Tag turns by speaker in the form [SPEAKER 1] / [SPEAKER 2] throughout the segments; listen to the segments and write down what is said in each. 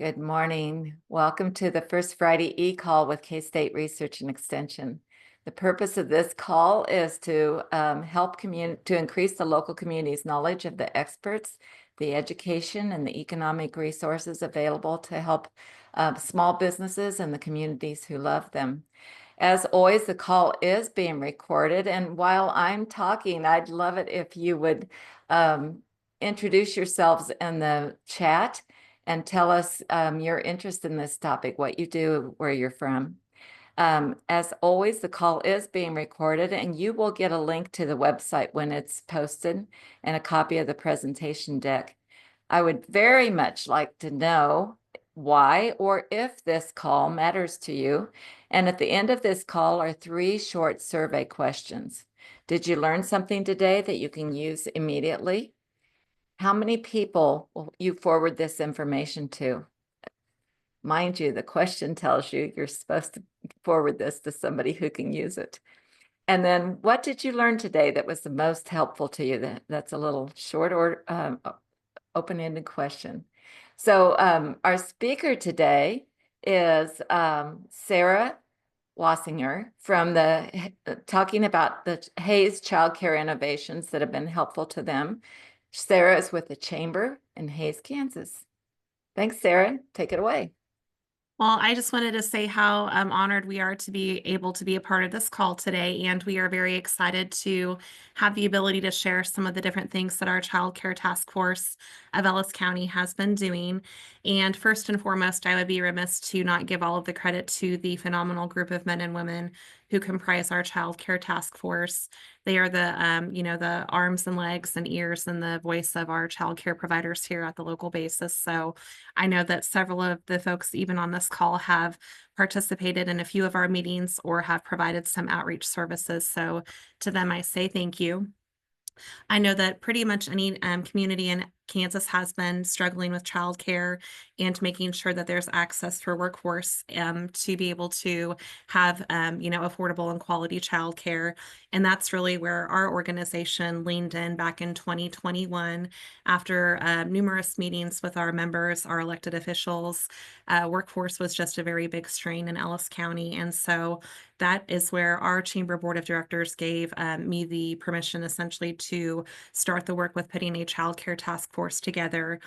[SPEAKER 1] Good morning. Welcome to the First Friday e-call with K-State Research and Extension. The purpose of this call is to help to increase the local community's knowledge of the experts, the education, and the economic resources available to help small businesses and the communities who love them. As always, the call is being recorded, and while I'm talking, I'd love it if you would introduce yourselves in the chat and tell us your interest in this topic, what you do, where you're from. As always, the call is being recorded, and you will get a link to the website when it's posted and a copy of the presentation deck. I would very much like to know why or if this call matters to you. And at the end of this call are 3 short survey questions. Did you learn something today that you can use immediately? How many people will you forward this information to? Mind you, the question tells you you're supposed to forward this to somebody who can use it. And then what did you learn today that was the most helpful to you? That's a little short or open-ended question. So our speaker today is Sarah Wasinger from talking about the Hayes Child Care innovations that have been helpful to them. Sarah is with the Chamber in Hayes, Kansas. Thanks, Sarah. Take it away.
[SPEAKER 2] Well, I just wanted to say how honored we are to be able to be a part of this call today, and we are very excited to have the ability to share some of the different things that our Child Care Task Force of Ellis County has been doing. And first and foremost, I would be remiss to not give all of the credit to the phenomenal group of men and women who comprise our Child Care Task Force. They are the arms and legs and ears and the voice of our child care providers here at the local basis. So I know that several of the folks, even on this call, have participated in a few of our meetings or have provided some outreach services. So to them, I say thank you. I know that pretty much any community in Kansas has been struggling with childcare and making sure that there's access for workforce to be able to have affordable and quality childcare. And that's really where our organization leaned in back in 2021 after numerous meetings with our members, our elected officials. Workforce was just a very big strain in Ellis County. And so that is where our chamber board of directors gave me the permission essentially to start the work with putting a child care task force together.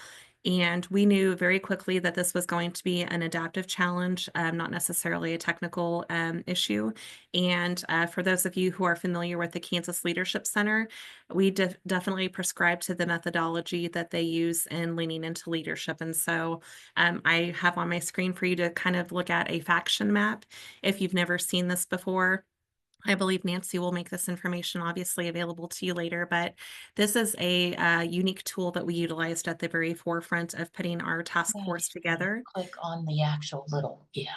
[SPEAKER 2] And we knew very quickly that this was going to be an adaptive challenge, not necessarily a technical issue. And for those of you who are familiar with the Kansas Leadership Center, we definitely prescribe to the methodology that they use in leaning into leadership. And so I have on my screen for you to kind of look at a faction map. If you've never seen this before, I believe Nancy will make this information obviously available to you later, but this is a unique tool that we utilized at the very forefront of putting our task force together.
[SPEAKER 3] Click on the actual little, yeah.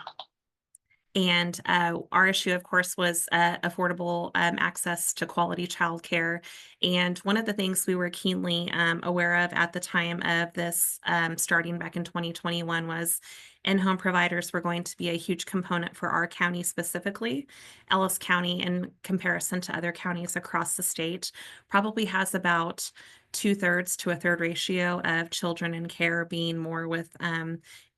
[SPEAKER 2] And our issue, of course, was affordable access to quality childcare. And one of the things we were keenly aware of at the time of this starting back in 2021 was in-home providers were going to be a huge component for our county specifically. Ellis County, in comparison to other counties across the state, probably has about 2/3 to a third ratio of children in care being more with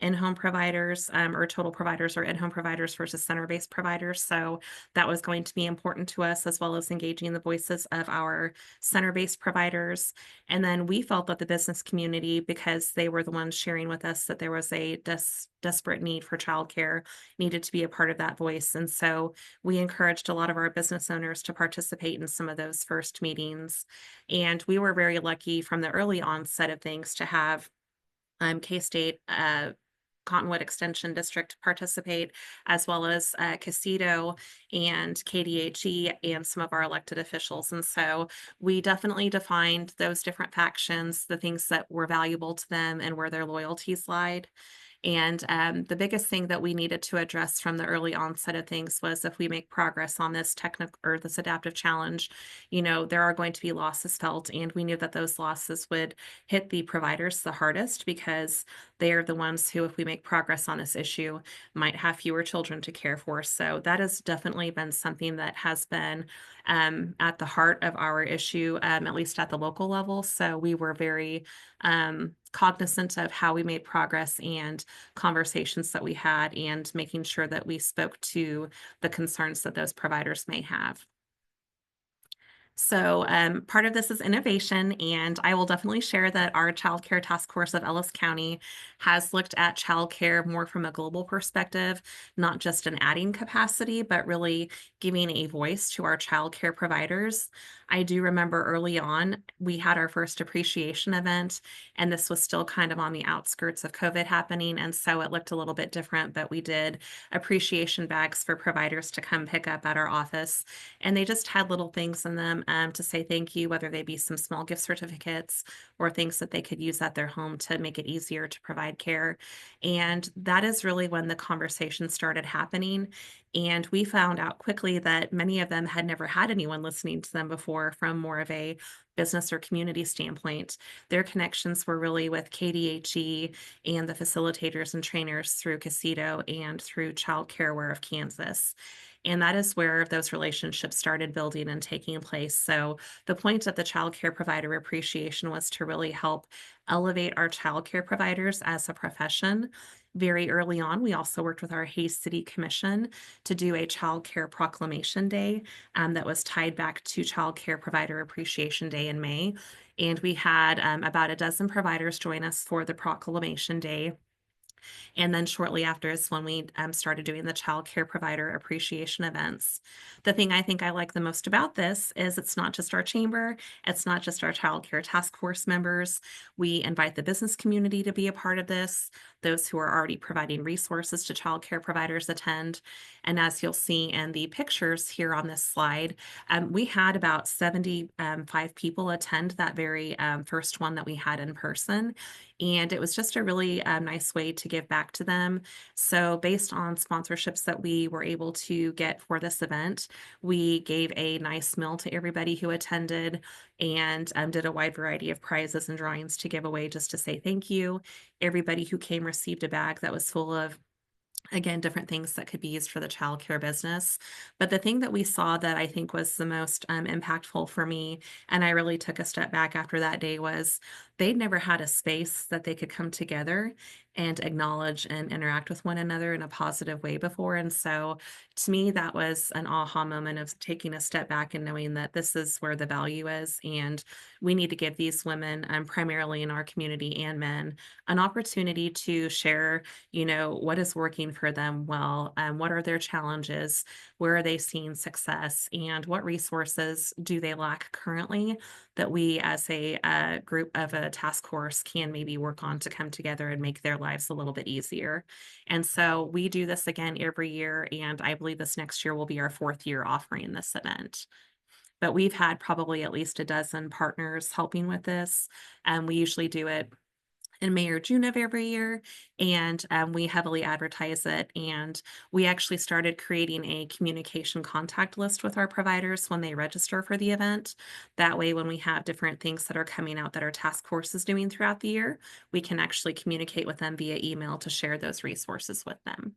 [SPEAKER 2] in-home providers or total providers or in-home providers versus center-based providers. So that was going to be important to us, as well as engaging the voices of our center-based providers. And then we felt that the business community, because they were the ones sharing with us that there was a desperate need for childcare, needed to be a part of that voice. And so we encouraged a lot of our business owners to participate in some of those first meetings. And we were very lucky from the early onset of things to have K-State Cottonwood Extension District participate, as well as Casito and KDHE and some of our elected officials. And so we definitely defined those different factions, the things that were valuable to them and where their loyalties lied. And the biggest thing that we needed to address from the early onset of things was if we make progress on this technical or this adaptive challenge, there are going to be losses felt. And we knew that those losses would hit the providers the hardest because they are the ones who, if we make progress on this issue, might have fewer children to care for. So that has definitely been something that has been at the heart of our issue, at least at the local level. So we were very cognizant of how we made progress and conversations that we had, and making sure that we spoke to the concerns that those providers may have. So, part of this is innovation, and I will definitely share that our Child Care Task Force of Ellis County has looked at childcare more from a global perspective, not just in adding capacity, but really giving a voice to our child care providers. I do remember early on, we had our first appreciation event, and this was still kind of on the outskirts of COVID happening, and so it looked a little bit different, but we did appreciation bags for providers to come pick up at our office, and they just had little things in them to say thank you, whether they be some small gift certificates or things that they could use at their home to make it easier to provide care. And that is really when the conversation started happening. And we found out quickly that many of them had never had anyone listening to them before from more of a business or community standpoint. Their connections were really with KDHE and the facilitators and trainers through Casito and through Child Care Aware of Kansas. And that is where those relationships started building and taking place. So, the point of the child care provider appreciation was to really help elevate our child care providers as a profession. Very early on, we also worked with our Hayes City Commission to do a child care proclamation day that was tied back to Child Care Provider Appreciation Day in May. And we had about a dozen providers join us for the proclamation day, and then shortly after is when we started doing the child care provider appreciation events. The thing I think I like the most about this is it's not just our chamber, it's not just our child care task force members. We invite the business community to be a part of this. Those who are already providing resources to child care providers attend. And as you'll see in the pictures here on this slide, we had about 75 people attend that very first one that we had in person. And it was just a really nice way to give back to them. So, based on sponsorships that we were able to get for this event, we gave a nice meal to everybody who attended, and did a wide variety of prizes and drawings to give away just to say thank you. Everybody who came received a bag that was full of, again, different things that could be used for the childcare business. But the thing that we saw that I think was the most impactful for me, and I really took a step back after that day, was they'd never had a space that they could come together and acknowledge and interact with one another in a positive way before. And so, to me, that was an aha moment of taking a step back and knowing that this is where the value is. And we need to give these women, primarily in our community, and men, an opportunity to share, what is working for them well, what are their challenges, where are they seeing success, and what resources do they lack currently that we as a group of a task force can maybe work on to come together and make their lives a little bit easier. And so we do this again every year, and I believe this next year will be our fourth year offering this event. But we've had probably at least a dozen partners helping with this, and we usually do it in May or June of every year, and we heavily advertise it. And we actually started creating a communication contact list with our providers when they register for the event. That way, when we have different things that are coming out that our task force is doing throughout the year, we can actually communicate with them via email to share those resources with them.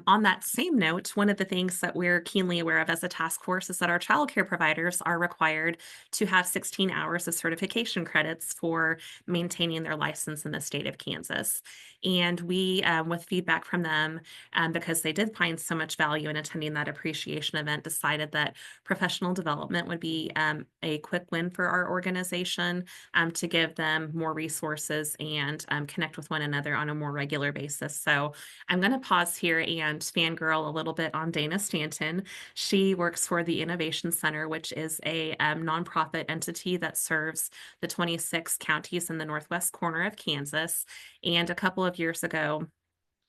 [SPEAKER 2] On that same note, one of the things that we're keenly aware of as a task force is that our childcare providers are required to have 16 hours of certification credits for maintaining their license in the state of Kansas. And we, with feedback from them, because they did find so much value in attending that appreciation event, decided that professional development would be a quick win for our organization, to give them more resources and connect with one another on a more regular basis. So, I'm going to pause here and fangirl a little bit on Dana Stanton. She works for the Innovation Center, which is a nonprofit entity that serves the 26 counties in the northwest corner of Kansas. And a couple of years ago,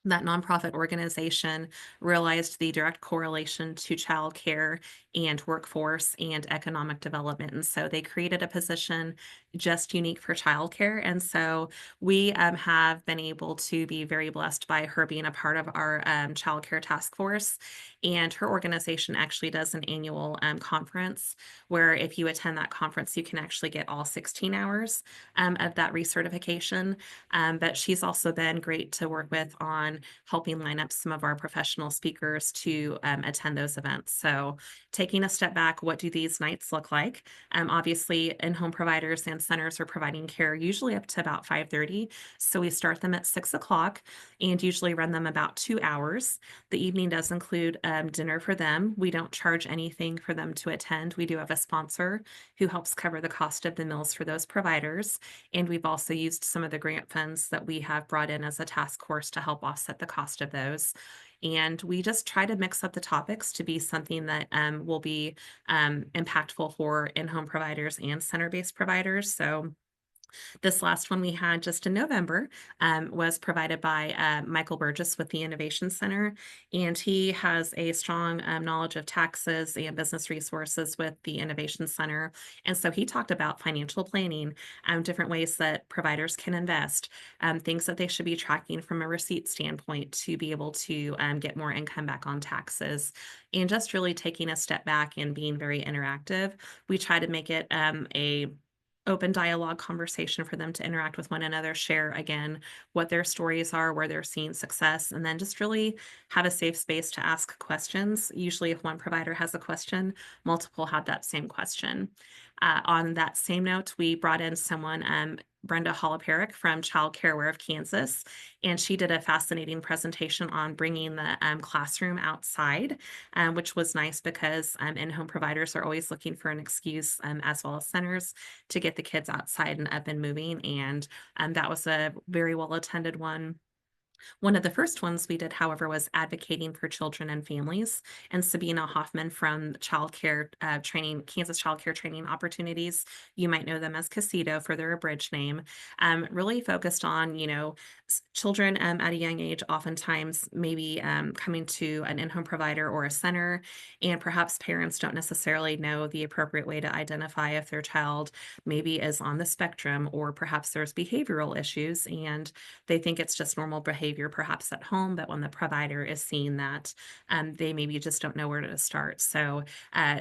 [SPEAKER 2] that nonprofit organization realized the direct correlation to childcare and workforce and economic development. And so they created a position just unique for childcare. And so we have been able to be very blessed by her being a part of our childcare task force. And her organization actually does an annual conference where if you attend that conference, you can actually get all 16 hours of that recertification. But she's also been great to work with on helping line up some of our professional speakers to attend those events. So, taking a step back, what do these nights look like? Obviously, in-home providers and centers are providing care usually up to about 5:30. So we start them at 6 o'clock and usually run them about 2 hours. The evening does include dinner for them. We don't charge anything for them to attend. We do have a sponsor who helps cover the cost of the meals for those providers. And we've also used some of the grant funds that we have brought in as a task force to help offset the cost of those. And we just try to mix up the topics to be something that will be impactful for in-home providers and center-based providers. So this last one we had just in November was provided by Michael Burgess with the Innovation Center, and he has a strong knowledge of taxes and business resources with the Innovation Center. And so he talked about financial planning, different ways that providers can invest, things that they should be tracking from a receipt standpoint to be able to get more income back on taxes, and just really taking a step back and being very interactive. We try to make it a open dialogue conversation for them to interact with one another, share again what their stories are, where they're seeing success, and then just really have a safe space to ask questions. Usually, if one provider has a question, multiple have that same question. On that same note, we brought in someone, Brenda Holloperic from Child Care Aware of Kansas, and she did a fascinating presentation on bringing the classroom outside, which was nice because in-home providers are always looking for an excuse, as well as centers, to get the kids outside and up and moving. And that was a very well attended one. One of the first ones we did, however, was advocating for children and families. And Sabina Hoffman from childcare training, Kansas Childcare Training Opportunities, you might know them as Casito for their abridged name, really focused on, children at a young age, oftentimes maybe coming to an in-home provider or a center, and perhaps parents don't necessarily know the appropriate way to identify if their child maybe is on the spectrum, or perhaps there's behavioral issues and they think it's just normal behavior, perhaps at home, but when the provider is seeing that, they maybe just don't know where to start. So,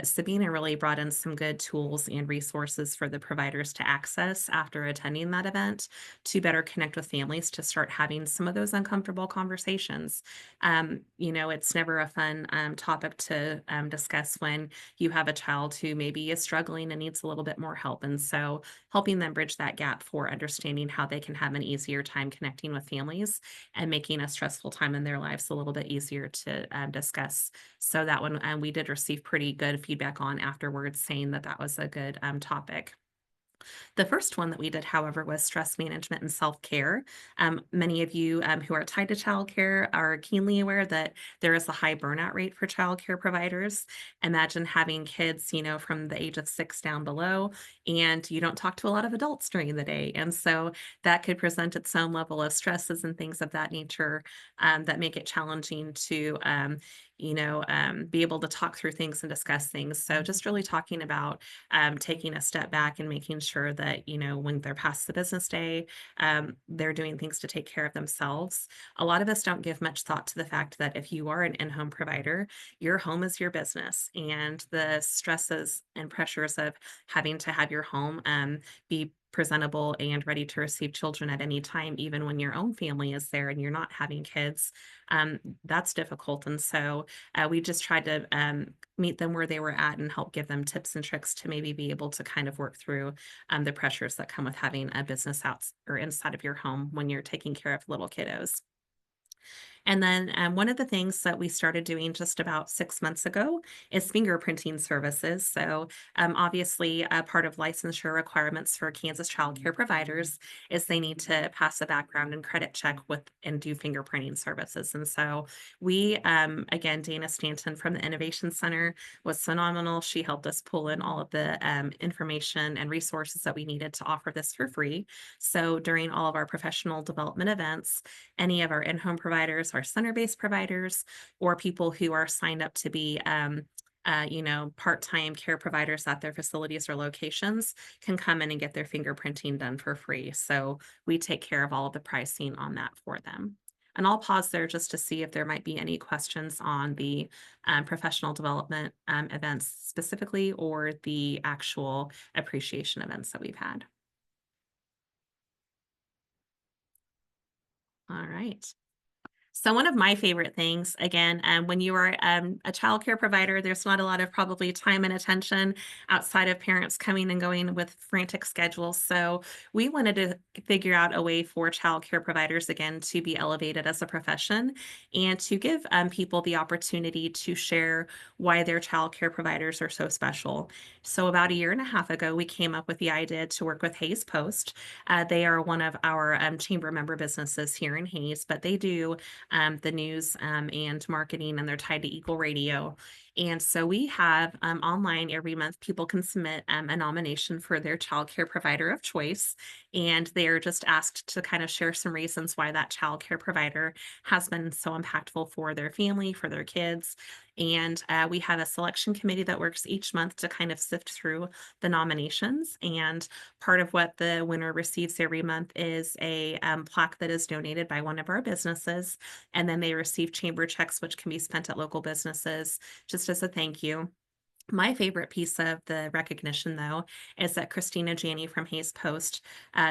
[SPEAKER 2] Sabina really brought in some good tools and resources for the providers to access after attending that event to better connect with families to start having some of those uncomfortable conversations. It's never a fun topic to discuss when you have a child who maybe is struggling and needs a little bit more help. And so, helping them bridge that gap for understanding how they can have an easier time connecting with families and making a stressful time in their lives a little bit easier to discuss. So that one we did receive pretty good feedback on afterwards, saying that that was a good topic. The first one that we did, however, was stress management and self-care. Many of you who are tied to childcare are keenly aware that there is a high burnout rate for childcare providers. Imagine having kids, from the age of 6 down below, and you don't talk to a lot of adults during the day. And so that could present its own level of stresses and things of that nature that make it challenging to be able to talk through things and discuss things. So just really talking about taking a step back and making sure that, when they're past the business day, they're doing things to take care of themselves. A lot of us don't give much thought to the fact that if you are an in-home provider, your home is your business, and the stresses and pressures of having to have your home be presentable and ready to receive children at any time, even when your own family is there and you're not having kids, that's difficult. And so we just tried to meet them where they were at and help give them tips and tricks to maybe be able to kind of work through the pressures that come with having a business out or inside of your home when you're taking care of little kiddos. And then one of the things that we started doing just about 6 months ago is fingerprinting services. So, obviously, a part of licensure requirements for Kansas child care providers is they need to pass a background and credit check with and do fingerprinting services. And so, again, Dana Stanton from the Innovation Center was phenomenal. She helped us pull in all of the information and resources that we needed to offer this for free. So, during all of our professional development events, any of our in-home providers, our center-based providers, or people who are signed up to be part-time care providers at their facilities or locations can come in and get their fingerprinting done for free. So we take care of all of the pricing on that for them. And I'll pause there just to see if there might be any questions on the professional development events specifically, or the actual appreciation events that we've had. All right. So one of my favorite things, again, when you are a childcare provider, there's not a lot of probably time and attention outside of parents coming and going with frantic schedules. So we wanted to figure out a way for childcare providers, again, to be elevated as a profession and to give people the opportunity to share why their childcare providers are so special. So about a year and a half ago, we came up with the idea to work with Hayes Post. They are one of our chamber member businesses here in Hayes, but they do the news and marketing, and they're tied to Eagle Radio. And so we have online every month, people can submit a nomination for their childcare provider of choice. And they are just asked to kind of share some reasons why that childcare provider has been so impactful for their family, for their kids. And we have a selection committee that works each month to kind of sift through the nominations. And part of what the winner receives every month is a plaque that is donated by one of our businesses. And then they receive chamber checks, which can be spent at local businesses just as a thank you. My favorite piece of the recognition, though, is that Christina Janney from Hayes Post,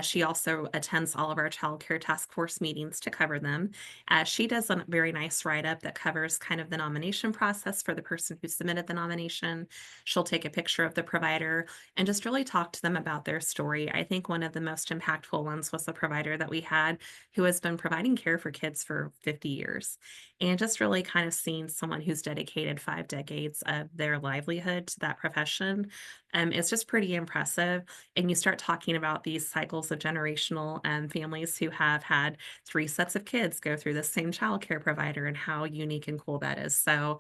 [SPEAKER 2] she also attends all of our child care task force meetings to cover them. She does a very nice write-up that covers kind of the nomination process for the person who submitted the nomination. She'll take a picture of the provider and just really talk to them about their story. I think one of the most impactful ones was the provider that we had who has been providing care for kids for 50 years. And just really kind of seeing someone who's dedicated 5 decades of their livelihood to that profession is just pretty impressive. And you start talking about these cycles of generational families who have had 3 sets of kids go through the same childcare provider, and how unique and cool that is. So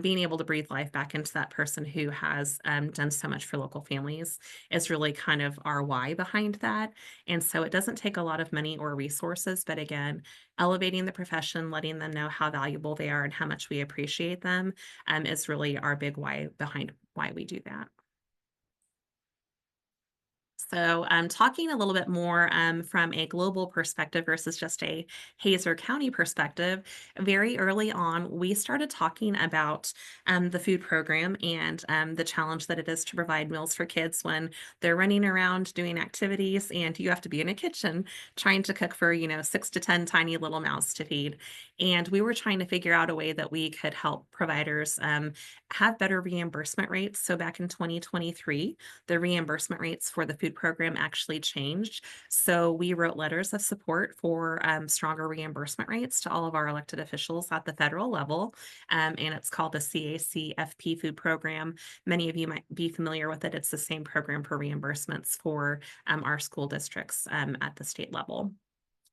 [SPEAKER 2] being able to breathe life back into that person who has done so much for local families is really kind of our why behind that. And so it doesn't take a lot of money or resources, but again, elevating the profession, letting them know how valuable they are and how much we appreciate them is really our big why behind why we do that. So, talking a little bit more from a global perspective versus just a Hazer County perspective, very early on, we started talking about the food program and the challenge that it is to provide meals for kids when they're running around doing activities, and you have to be in a kitchen trying to cook for, 6 to 10 tiny little mouths to feed. And we were trying to figure out a way that we could help providers have better reimbursement rates. So, back in 2023, the reimbursement rates for the food program actually changed. So we wrote letters of support for stronger reimbursement rates to all of our elected officials at the federal level. And it's called the CACFP food program. Many of you might be familiar with it. It's the same program for reimbursements for our school districts at the state level.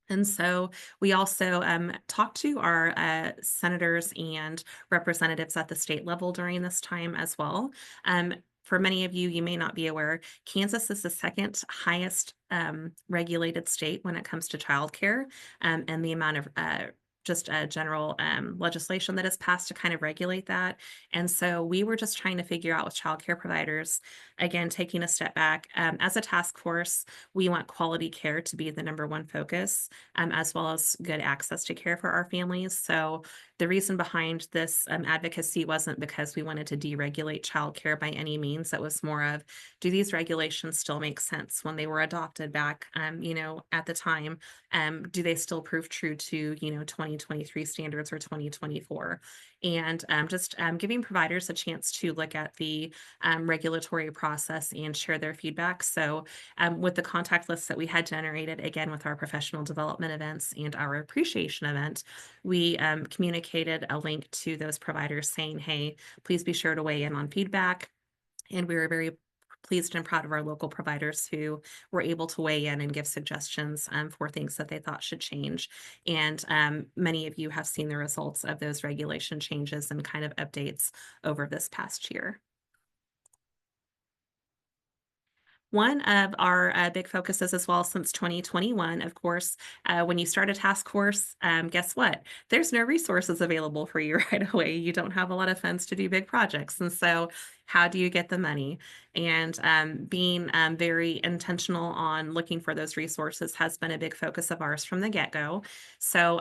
[SPEAKER 2] And so we also talked to our senators and representatives at the state level during this time as well. For many of you, you may not be aware, Kansas is the second highest regulated state when it comes to childcare, and the amount of just general legislation that is passed to kind of regulate that. And so we were just trying to figure out with childcare providers, again, taking a step back. As a task force, we want quality care to be the #1 focus, as well as good access to care for our families. So the reason behind this advocacy wasn't because we wanted to deregulate childcare by any means. It was more of, do these regulations still make sense when they were adopted back, at the time? Do they still prove true to, 2023 standards or 2024? And just giving providers a chance to look at the regulatory process and share their feedback. So with the contact lists that we had generated, again, with our professional development events and our appreciation event, we communicated a link to those providers saying, hey, please be sure to weigh in on feedback. And we were very pleased and proud of our local providers who were able to weigh in and give suggestions for things that they thought should change. And many of you have seen the results of those regulation changes and kind of updates over this past year. One of our big focuses as well since 2021, of course, when you start a task force, guess what? There's no resources available for you right away. You don't have a lot of funds to do big projects. And so how do you get the money? And being very intentional on looking for those resources has been a big focus of ours from the get-go. So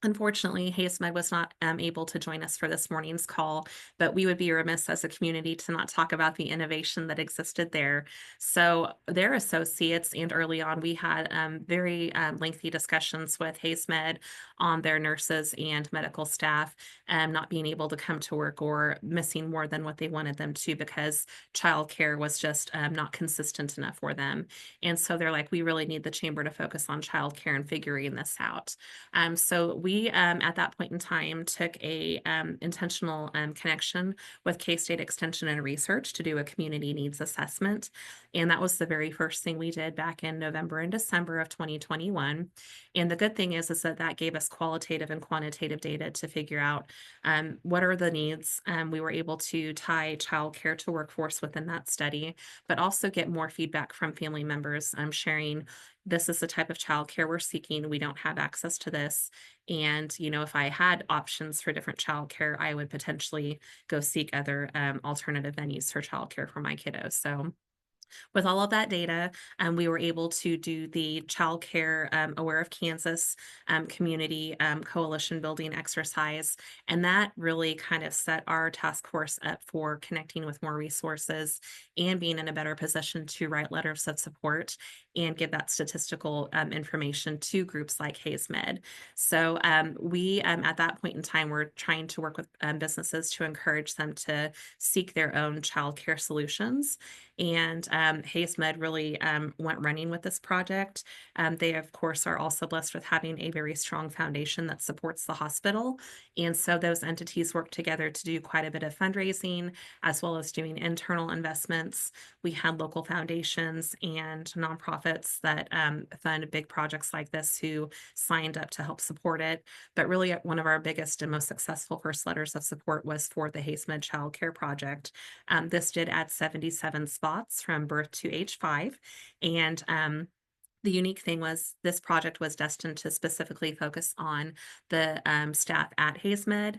[SPEAKER 2] Unfortunately, HaysMed was not able to join us for this morning's call, but we would be remiss as a community to not talk about the innovation that existed there. So, their associates, and early on, we had very lengthy discussions with HaysMed on their nurses and medical staff not being able to come to work or missing more than what they wanted them to because childcare was just not consistent enough for them. And so they're like, we really need the chamber to focus on childcare and figuring this out. So we, at that point in time, took a intentional connection with K-State Extension and Research to do a community needs assessment. And that was the very first thing we did back in November and December of 2021. And the good thing is that that gave us qualitative and quantitative data to figure out what are the needs. We were able to tie childcare to workforce within that study, but also get more feedback from family members sharing this is the type of childcare we're seeking. We don't have access to this. And, if I had options for different childcare, I would potentially go seek other alternative venues for childcare for my kiddos. So, with all of that data, we were able to do the Child Care Aware of Kansas community coalition building exercise. And that really kind of set our task force up for connecting with more resources and being in a better position to write letters of support and give that statistical information to groups like HaysMed. So we, at that point in time, were trying to work with businesses to encourage them to seek their own childcare solutions. And HaysMed really went running with this project. They, of course, are also blessed with having a very strong foundation that supports the hospital. And so those entities work together to do quite a bit of fundraising, as well as doing internal investments. We had local foundations and nonprofits that fund big projects like this who signed up to help support it. But really, one of our biggest and most successful first letters of support was for the HaysMed Child Care Project. This did add 77 spots from birth to age 5. And the unique thing was this project was destined to specifically focus on the staff at HaysMed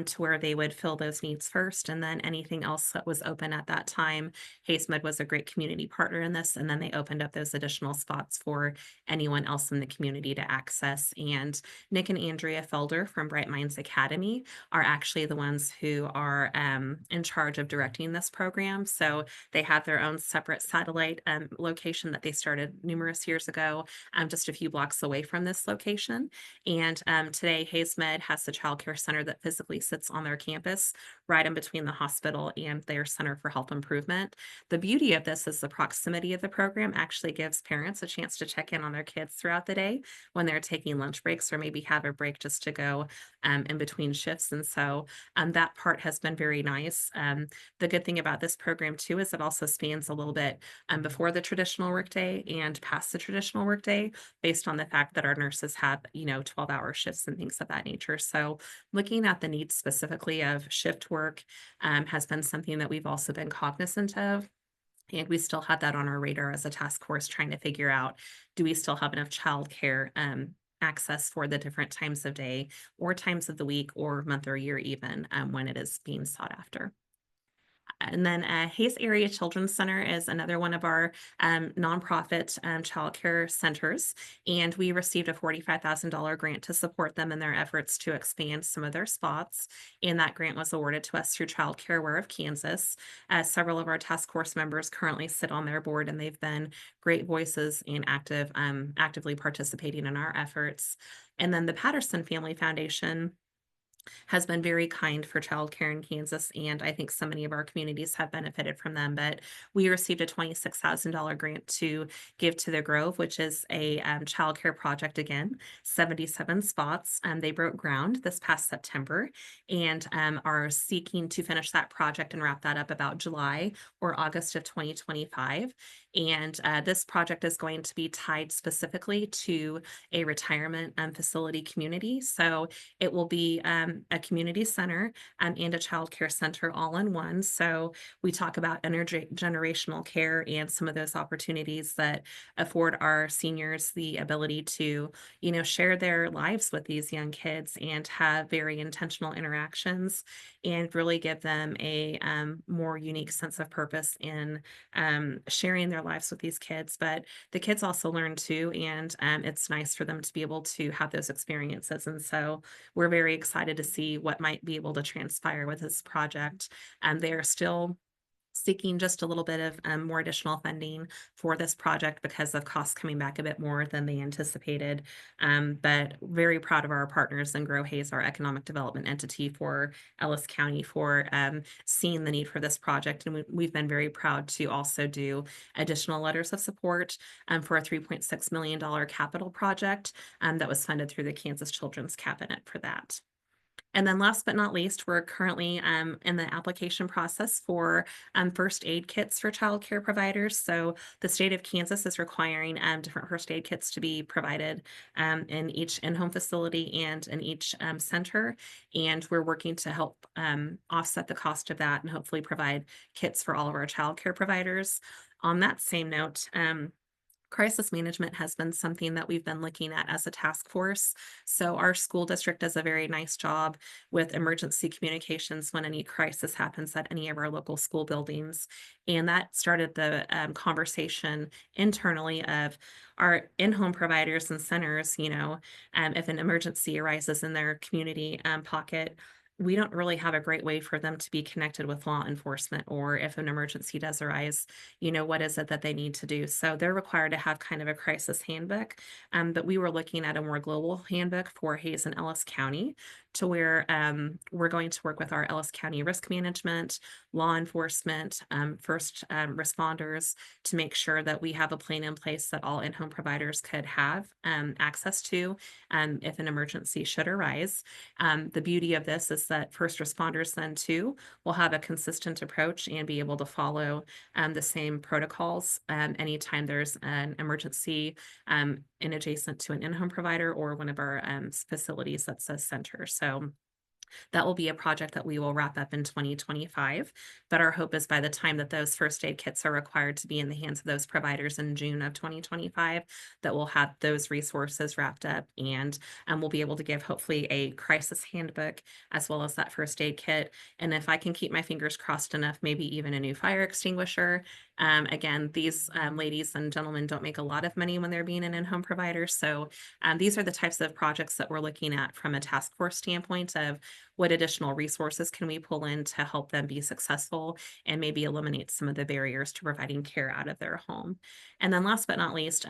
[SPEAKER 2] to where they would fill those needs first. And then anything else that was open at that time, HaysMed was a great community partner in this. And then they opened up those additional spots for anyone else in the community to access. And Nick and Andrea Felder from Bright Minds Academy are actually the ones who are in charge of directing this program. So they have their own separate satellite location that they started numerous years ago, just a few blocks away from this location. And today, HaysMed has the Child Care Center that physically sits on their campus, right in between the hospital and their Center for Health Improvement. The beauty of this is the proximity of the program actually gives parents a chance to check in on their kids throughout the day when they're taking lunch breaks or maybe have a break just to go in between shifts. And so that part has been very nice. The good thing about this program too is it also spans a little bit before the traditional workday and past the traditional workday, based on the fact that our nurses have 12-hour shifts and things of that nature. So looking at the needs specifically of shift work has been something that we've also been cognizant of. And we still have that on our radar as a task force, trying to figure out, do we still have enough childcare access for the different times of day or times of the week or month or year even when it is being sought after. And then Hayes Area Children's Center is another one of our nonprofit childcare centers. And we received a $45,000 grant to support them in their efforts to expand some of their spots. And that grant was awarded to us through Child Care Aware of Kansas. Several of our task force members currently sit on their board, and they've been great voices and actively participating in our efforts. And then the Patterson Family Foundation has been very kind for childcare in Kansas, and I think so many of our communities have benefited from them. But we received a $26,000 grant to give to the Grove, which is a childcare project again, 77 spots. They broke ground this past September and are seeking to finish that project and wrap that up about July or August of 2025. And this project is going to be tied specifically to a retirement facility community. So it will be a community center and a child care center all in one. So we talk about intergenerational care and some of those opportunities that afford our seniors the ability to, share their lives with these young kids and have very intentional interactions and really give them a more unique sense of purpose in sharing their lives with these kids. But the kids also learn too, and it's nice for them to be able to have those experiences. And so we're very excited to see what might be able to transpire with this project. They are still seeking just a little bit of more additional funding for this project because of costs coming back a bit more than they anticipated. But very proud of our partners in Grow Hayes, our economic development entity for Ellis County, for seeing the need for this project. And we've been very proud to also do additional letters of support for a $3.6 million capital project that was funded through the Kansas Children's Cabinet for that. And then last but not least, we're currently in the application process for first aid kits for child care providers. So the state of Kansas is requiring different first aid kits to be provided in each in-home facility and in each center. And we're working to help offset the cost of that and hopefully provide kits for all of our child care providers. On that same note, crisis management has been something that we've been looking at as a task force. So our school district does a very nice job with emergency communications when any crisis happens at any of our local school buildings. And that started the conversation internally of our in-home providers and centers, if an emergency arises in their community pocket, we don't really have a great way for them to be connected with law enforcement, or if an emergency does arise, what is it that they need to do? So they're required to have kind of a crisis handbook. But we were looking at a more global handbook for Hayes and Ellis County, to where we're going to work with our Ellis County risk management, law enforcement, first responders to make sure that we have a plan in place that all in-home providers could have access to if an emergency should arise. The beauty of this is that first responders then too will have a consistent approach and be able to follow the same protocols anytime there's an emergency in adjacent to an in-home provider or one of our facilities that's a center. So that will be a project that we will wrap up in 2025. But our hope is by the time that those first aid kits are required to be in the hands of those providers in June of 2025, that we'll have those resources wrapped up, and we'll be able to give hopefully a crisis handbook as well as that first aid kit. And if I can keep my fingers crossed enough, maybe even a new fire extinguisher. Again, these ladies and gentlemen don't make a lot of money when they're being an in-home provider. So these are the types of projects that we're looking at from a task force standpoint of what additional resources can we pull in to help them be successful and maybe eliminate some of the barriers to providing care out of their home. And then last but not least,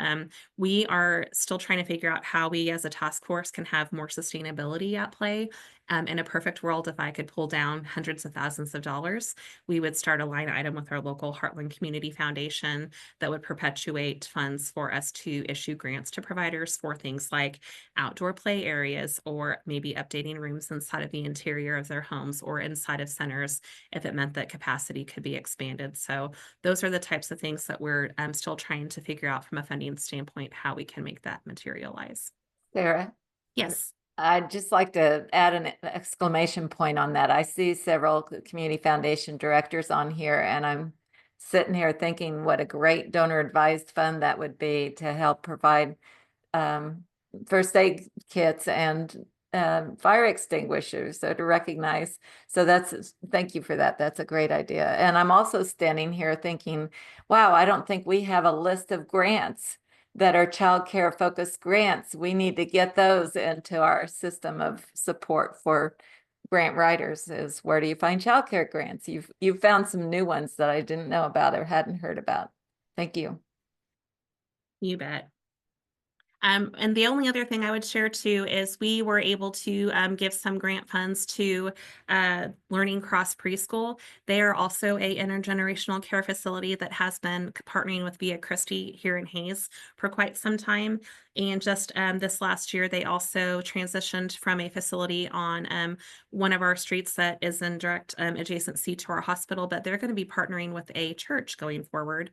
[SPEAKER 2] we are still trying to figure out how we as a task force can have more sustainability at play. In a perfect world, if I could pull down hundreds of thousands of dollars, we would start a line item with our local Heartland Community Foundation that would perpetuate funds for us to issue grants to providers for things like outdoor play areas, or maybe updating rooms inside of the interior of their homes or inside of centers if it meant that capacity could be expanded. So those are the types of things that we're still trying to figure out from a funding standpoint, how we can make that materialize.
[SPEAKER 1] Sarah?
[SPEAKER 2] Yes.
[SPEAKER 1] I'd just like to add an exclamation point on that. I see several community foundation directors on here, and I'm sitting here thinking what a great donor advised fund that would be to help provide first aid kits and fire extinguishers. So to recognize, thank you for that. That's a great idea. And I'm also standing here thinking, wow, I don't think we have a list of grants that are child care focused grants. We need to get those into our system of support for grant writers. Is where do you find child care grants? You've found some new ones that I didn't know about or hadn't heard about. Thank you.
[SPEAKER 2] You bet. And the only other thing I would share too is we were able to give some grant funds to Learning Cross Preschool. They are also a intergenerational care facility that has been partnering with Via Christi here in Hayes for quite some time. And just this last year, they also transitioned from a facility on one of our streets that is in direct adjacency to our hospital, but they're going to be partnering with a church going forward.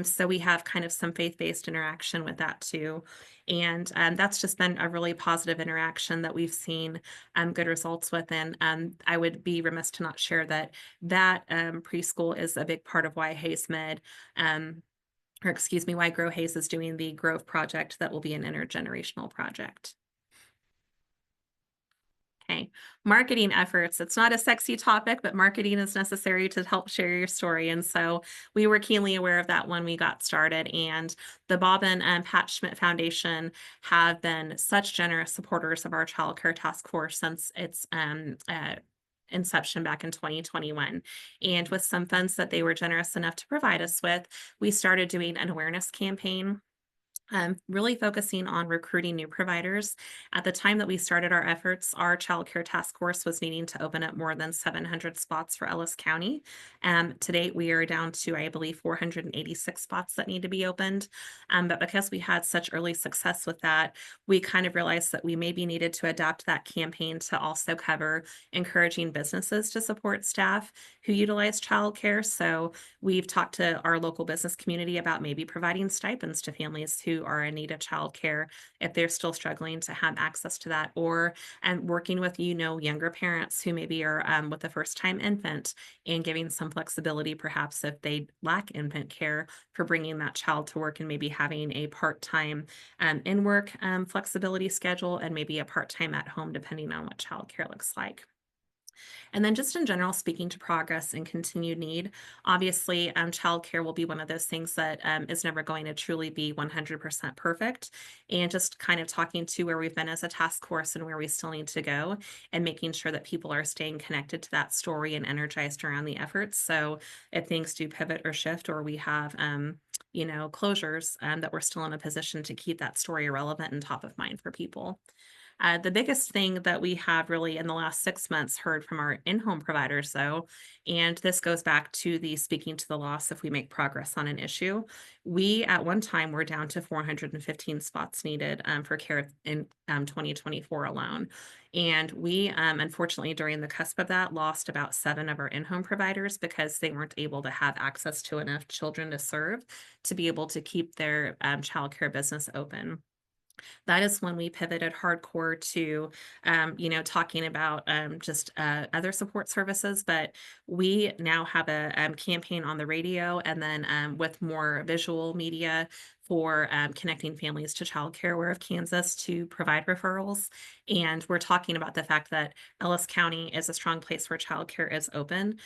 [SPEAKER 2] So we have kind of some faith-based interaction with that too. And that's just been a really positive interaction that we've seen good results with. And I would be remiss to not share that preschool is a big part of why Hayes Med, or excuse me, why Grow Hayes is doing the Grove project that will be an intergenerational project. Okay, marketing efforts. It's not a sexy topic, but marketing is necessary to help share your story. And so we were keenly aware of that when we got started. And the Bob and Pat Schmidt Foundation have been such generous supporters of our child care task force since its inception back in 2021. And with some funds that they were generous enough to provide us with, we started doing an awareness campaign, really focusing on recruiting new providers. At the time that we started our efforts, our child care task force was needing to open up more than 700 spots for Ellis County. To date, we are down to, I believe, 486 spots that need to be opened. But because we had such early success with that, we kind of realized that we maybe needed to adapt that campaign to also cover encouraging businesses to support staff who utilize childcare. So we've talked to our local business community about maybe providing stipends to families who are in need of childcare if they're still struggling to have access to that, or and working with younger parents who maybe are with a first time infant and giving some flexibility perhaps if they lack infant care for bringing that child to work and maybe having a part-time in work flexibility schedule and maybe a part-time at home depending on what childcare looks like. And then just in general, speaking to progress and continued need, obviously, childcare will be one of those things that is never going to truly be 100% perfect. And just kind of talking to where we've been as a task force and where we still need to go, and making sure that people are staying connected to that story and energized around the efforts. So if things do pivot or shift, or we have, closures, that we're still in a position to keep that story relevant and top of mind for people. The biggest thing that we have really in the last 6 months heard from our in-home providers, though, and this goes back to the speaking to the loss if we make progress on an issue. We at one time were down to 415 spots needed for care in 2024 alone. And we, unfortunately, during the cusp of that, lost about 7 of our in-home providers because they weren't able to have access to enough children to serve to be able to keep their childcare business open. That is when we pivoted hardcore to, talking about just other support services. But we now have a campaign on the radio, and then with more visual media for connecting families to childcare aware of Kansas to provide referrals. And we're talking about the fact that Ellis County is a strong place where childcare is open.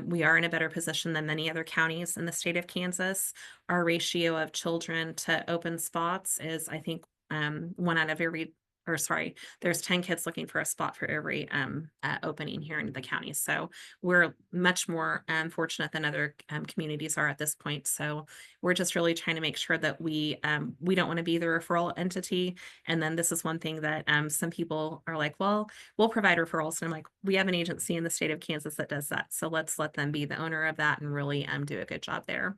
[SPEAKER 2] We are in a better position than many other counties in the state of Kansas. Our ratio of children to open spots is, I think, one out of every, or sorry, there's 10 kids looking for a spot for every opening here in the county. So we're much more fortunate than other communities are at this point. So we're just really trying to make sure that we don't want to be the referral entity. And then this is one thing that some people are like, well, we'll provide referrals. And I'm like, we have an agency in the state of Kansas that does that. So let's let them be the owner of that and really do a good job there.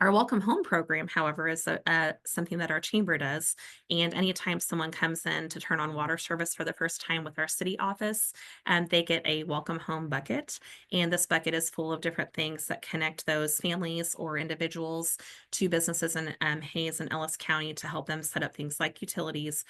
[SPEAKER 2] Our welcome home program, however, is something that our chamber does. And anytime someone comes in to turn on water service for the first time with our city office, they get a welcome home bucket. And this bucket is full of different things that connect those families or individuals to businesses in Hayes and Ellis County to help them set up things like utilities,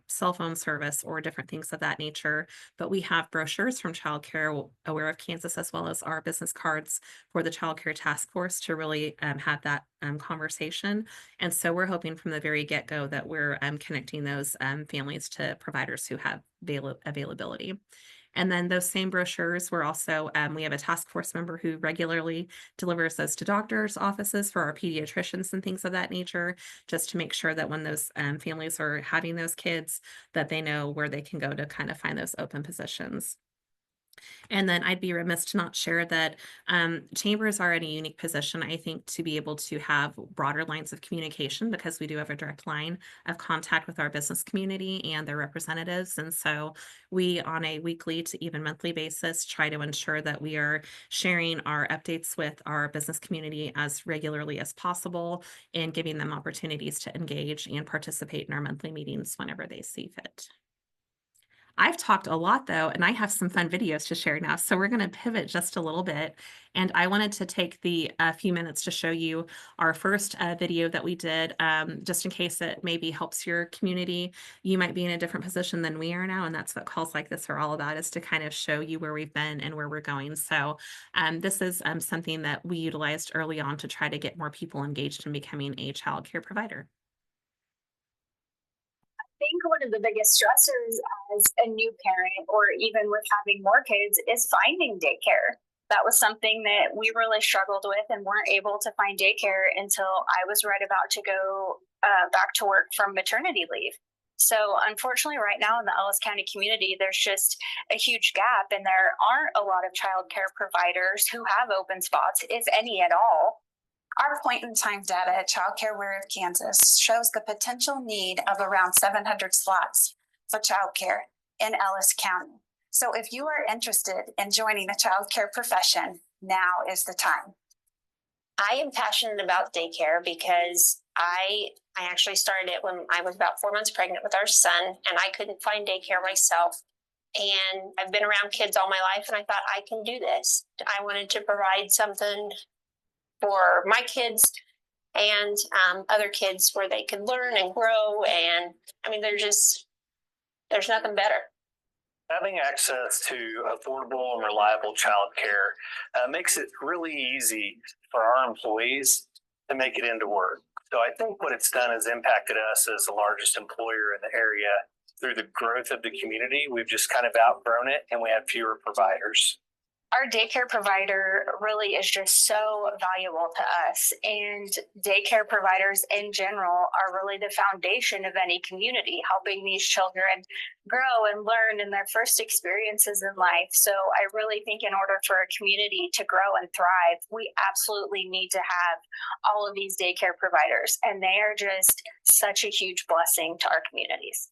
[SPEAKER 2] cell phone service, or different things of that nature. But we have brochures from Child Care Aware of Kansas, as well as our business cards for the Child Care Task Force to really have that conversation. And so we're hoping from the very get-go that we're connecting those families to providers who have availability. And then those same brochures, we're also, we have a task force member who regularly delivers those to doctors' offices for our pediatricians and things of that nature, just to make sure that when those families are having those kids, that they know where they can go to kind of find those open positions. And then I'd be remiss to not share that chambers are in a unique position, I think, to be able to have broader lines of communication because we do have a direct line of contact with our business community and their representatives. And so we, on a weekly to even monthly basis, try to ensure that we are sharing our updates with our business community as regularly as possible and giving them opportunities to engage and participate in our monthly meetings whenever they see fit. I've talked a lot though, and I have some fun videos to share now. So we're going to pivot just a little bit. And I wanted to take the few minutes to show you our first video that we did, just in case it maybe helps your community. You might be in a different position than we are now. And that's what calls like this are all about, is to kind of show you where we've been and where we're going. So this is something that we utilized early on to try to get more people engaged in becoming a child care provider.
[SPEAKER 4] Think one of the biggest stressors as a new parent or even with having more kids is finding daycare. That was something that we really struggled with and weren't able to find daycare until I was right about to go back to work from maternity leave. So unfortunately, right now in the Ellis County community, there's just a huge gap and there aren't a lot of childcare providers who have open spots, if any at all.
[SPEAKER 5] Our point-in-time data at Child Care Aware of Kansas shows the potential need of around 700 slots for childcare in Ellis County. So if you are interested in joining the childcare profession, now is the time.
[SPEAKER 6] I am passionate about daycare because I actually started it when I was about 4 months pregnant with our son, and I couldn't find daycare myself. And I've been around kids all my life, and I thought I can do this. I wanted to provide something for my kids and other kids where they could learn and grow. And I mean, there's nothing better.
[SPEAKER 7] Having access to affordable and reliable childcare makes it really easy for our employees to make it into work. So I think what it's done is impacted us as the largest employer in the area through the growth of the community. We've just kind of outgrown it and we have fewer providers.
[SPEAKER 4] Our daycare provider really is just so valuable to us, and daycare providers in general are really the foundation of any community, helping these children grow and learn in their first experiences in life. So I really think in order for a community to grow and thrive, we absolutely need to have all of these daycare providers, and they are just such a huge blessing to our communities.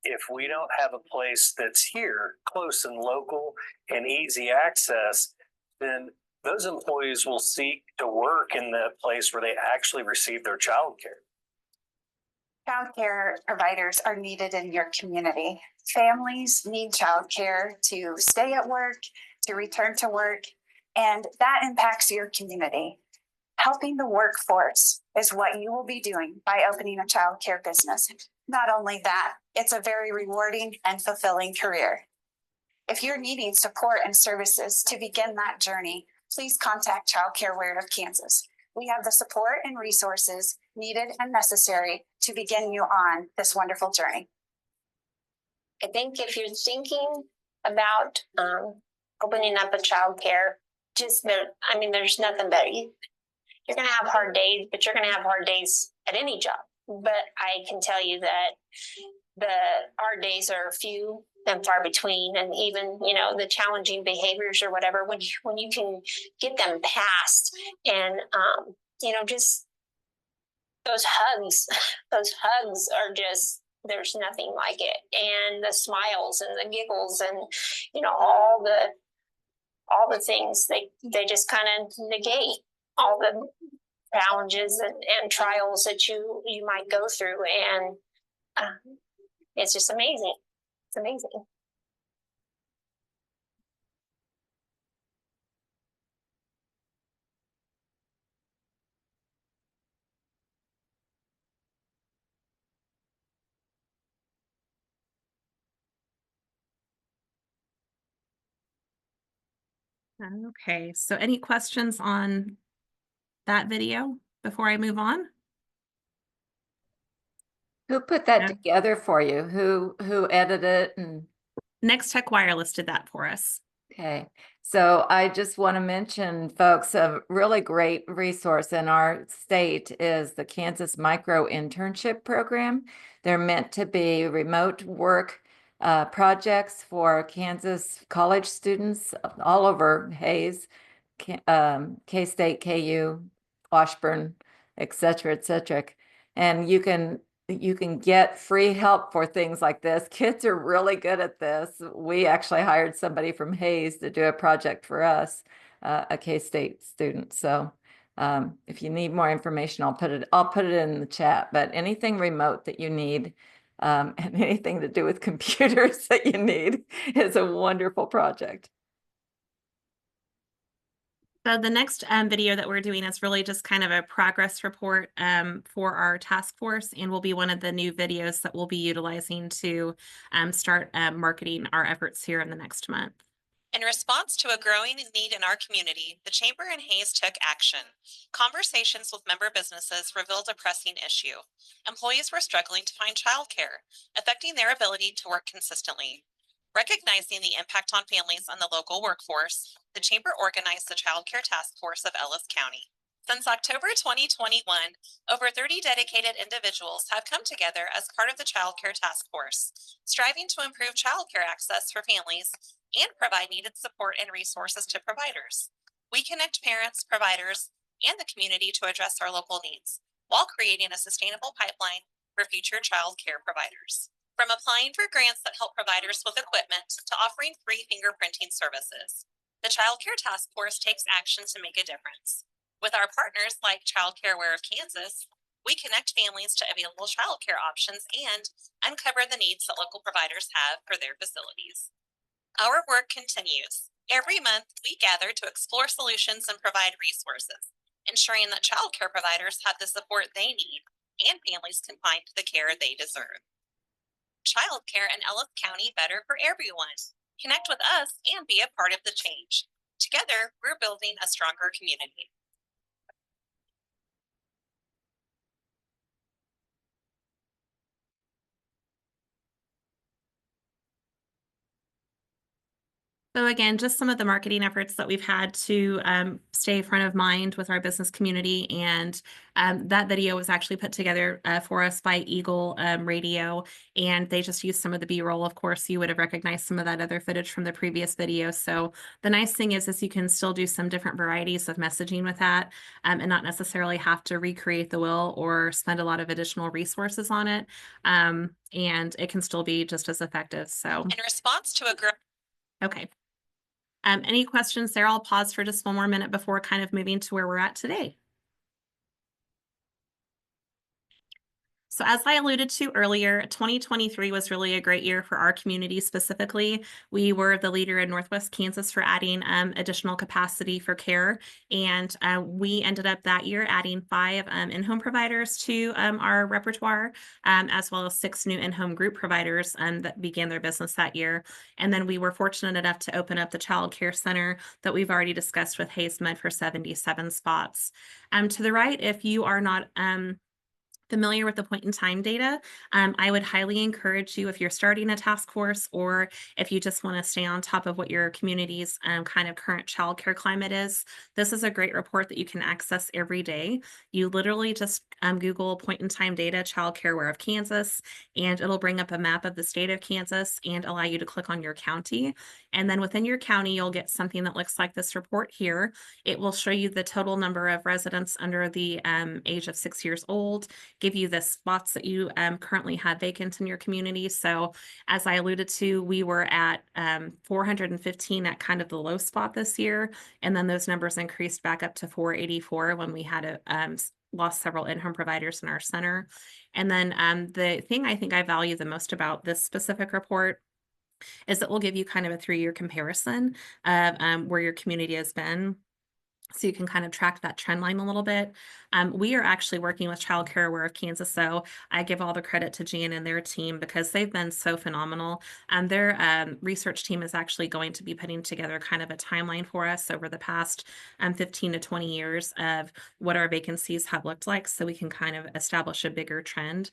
[SPEAKER 7] If we don't have a place that's here, close and local and easy access, then those employees will seek to work in the place where they actually receive their child care.
[SPEAKER 5] Child care providers are needed in your community. Families need child care to stay at work, to return to work, and that impacts your community. Helping the workforce is what you will be doing by opening a child care business. Not only that, it's a very rewarding and fulfilling career. If you're needing support and services to begin that journey, please contact Child Care Aware of Kansas. We have the support and resources needed and necessary to begin you on this wonderful journey.
[SPEAKER 6] I think if you're thinking about opening up a child care, there's nothing better. You're going to have hard days, but you're going to have hard days at any job. But I can tell you that the hard days are few and far between, and even the challenging behaviors or whatever, when you can get them past, and just those hugs are just, there's nothing like it, and the smiles and the giggles and all the things they just kind of negate all the challenges and trials that you might go through, and it's just amazing. It's amazing.
[SPEAKER 2] Okay, so any questions on that video before I move on?
[SPEAKER 1] Who put that
[SPEAKER 2] Yeah.
[SPEAKER 1] together for you? Who edited it? And
[SPEAKER 2] Next Tech Wireless did that for us.
[SPEAKER 1] okay, so I just want to mention, folks, a really great resource in our state is the Kansas Micro Internship Program. They're meant to be remote work projects for Kansas college students all over Hayes, K-State, KU, Washburn, et cetera, et cetera. And you can get free help for things like this. Kids are really good at this. We actually hired somebody from Hayes to do a project for us, a K-State student. So if you need more information, I'll put it in the chat. But anything remote that you need, and anything to do with computers that you need is a wonderful project.
[SPEAKER 2] So the next video that we're doing is really just kind of a progress report for our task force, and will be one of the new videos that we'll be utilizing to start marketing our efforts here in the next month.
[SPEAKER 8] In response to a growing need in our community, the Chamber and Hayes took action. Conversations with member businesses revealed a pressing issue. Employees were struggling to find childcare, affecting their ability to work consistently. Recognizing the impact on families and the local workforce, the Chamber organized the Child Care Task Force of Ellis County. Since October 2021, over 30 dedicated individuals have come together as part of the Child Care Task Force, striving to improve childcare access for families and provide needed support and resources to providers. We connect parents, providers, and the community to address our local needs, while creating a sustainable pipeline for future child care providers. From applying for grants that help providers with equipment to offering free fingerprinting services, the Child Care Task Force takes action to make a difference. With our partners like Child Care Aware of Kansas, we connect families to available child care options and uncover the needs that local providers have for their facilities. Our work continues. Every month, we gather to explore solutions and provide resources, ensuring that child care providers have the support they need and families can find the care they deserve. Child care in Ellis County, better for everyone. Connect with us and be a part of the change. Together, we're building a stronger community.
[SPEAKER 2] So again, just some of the marketing efforts that we've had to stay front of mind with our business community. And that video was actually put together for us by Eagle Radio. And they just used some of the B-roll. Of course, you would have recognized some of that other footage from the previous video. So the nice thing is you can still do some different varieties of messaging with that and not necessarily have to recreate the wheel or spend a lot of additional resources on it. And it can still be just as effective. So
[SPEAKER 8] In response to a
[SPEAKER 2] okay. Any questions there? I'll pause for just one more minute before kind of moving to where we're at today. So as I alluded to earlier, 2023 was really a great year for our community specifically. We were the leader in Northwest Kansas for adding additional capacity for care. And we ended up that year adding 5 in-home providers to our repertoire, as well as 6 new in-home group providers that began their business that year. And then we were fortunate enough to open up the Child Care Center that we've already discussed with Hayes Med for 77 spots. To the right, if you are not familiar with the point in time data, I would highly encourage you, if you're starting a task force or if you just want to stay on top of what your community's kind of current childcare climate is, this is a great report that you can access every day. You literally just Google point in time data, Childcare Aware of Kansas, and it'll bring up a map of the state of Kansas and allow you to click on your county. And then within your county, you'll get something that looks like this report here. It will show you the total number of residents under the age of 6 years old, give you the spots that you currently have vacant in your community. So as I alluded to, we were at 415 at kind of the low spot this year. And then those numbers increased back up to 484 when we had lost several in-home providers in our center. And then the thing I think I value the most about this specific report is that we'll give you kind of a 3-year comparison of where your community has been, so you can kind of track that trend line a little bit. We are actually working with Child Care Aware of Kansas, so I give all the credit to Jan and their team because they've been so phenomenal. Their research team is actually going to be putting together kind of a timeline for us over the past 15 to 20 years of what our vacancies have looked like, so we can kind of establish a bigger trend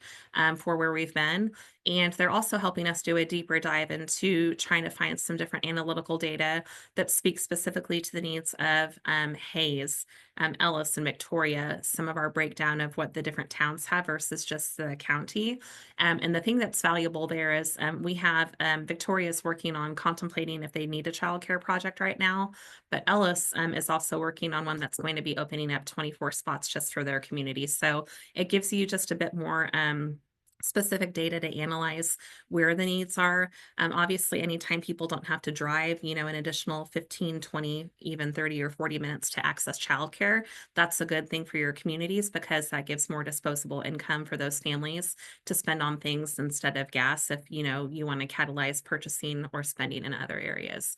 [SPEAKER 2] for where we've been. And they're also helping us do a deeper dive into trying to find some different analytical data that speaks specifically to the needs of Hayes, Ellis, and Victoria, some of our breakdown of what the different towns have versus just the county. And the thing that's valuable there is we have Victoria's working on contemplating if they need a childcare project right now, but Ellis is also working on one that's going to be opening up 24 spots just for their community. So it gives you just a bit more specific data to analyze where the needs are. Obviously, anytime people don't have to drive, you know, an additional 15, 20, even 30 or 40 minutes to access childcare, that's a good thing for your communities because that gives more disposable income for those families to spend on things instead of gas if, you know, you want to catalyze purchasing or spending in other areas.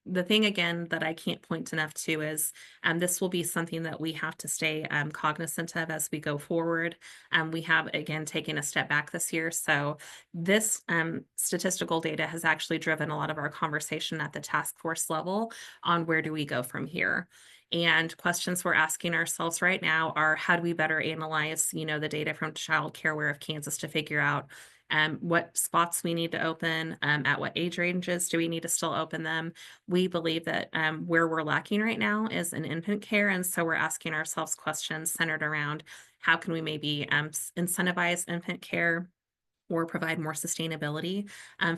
[SPEAKER 2] The thing again that I can't point enough to is this will be something that we have to stay cognizant of as we go forward. We have again taken a step back this year. So this statistical data has actually driven a lot of our conversation at the task force level on where do we go from here. And questions we're asking ourselves right now are how do we better analyze, you know, the data from Child Care Aware of Kansas to figure out what spots we need to open, at what age ranges do we need to still open them. We believe that where we're lacking right now is in infant care. And so we're asking ourselves questions centered around how can we maybe incentivize infant care or provide more sustainability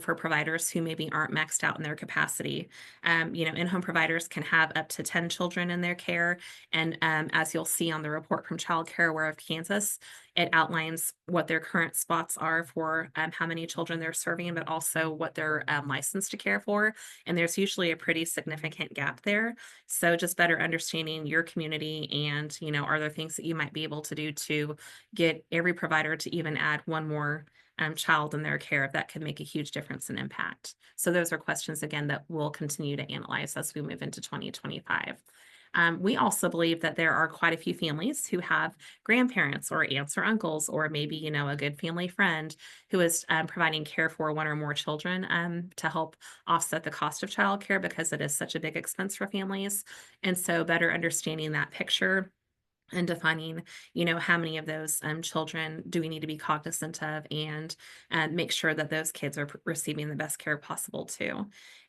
[SPEAKER 2] for providers who maybe aren't maxed out in their capacity. You know, in-home providers can have up to 10 children in their care. And as you'll see on the report from Child Care Aware of Kansas, it outlines what their current spots are for how many children they're serving, but also what they're licensed to care for. And there's usually a pretty significant gap there. So just better understanding your community and, you know, are there things that you might be able to do to get every provider to even add one more child in their care, if that could make a huge difference and impact. So those are questions, again, that we'll continue to analyze as we move into 2025. We also believe that there are quite a few families who have grandparents or aunts or uncles, or maybe, you know, a good family friend who is providing care for one or more children to help offset the cost of childcare because it is such a big expense for families. And so better understanding that picture and defining, you know, how many of those children do we need to be cognizant of and make sure that those kids are receiving the best care possible too.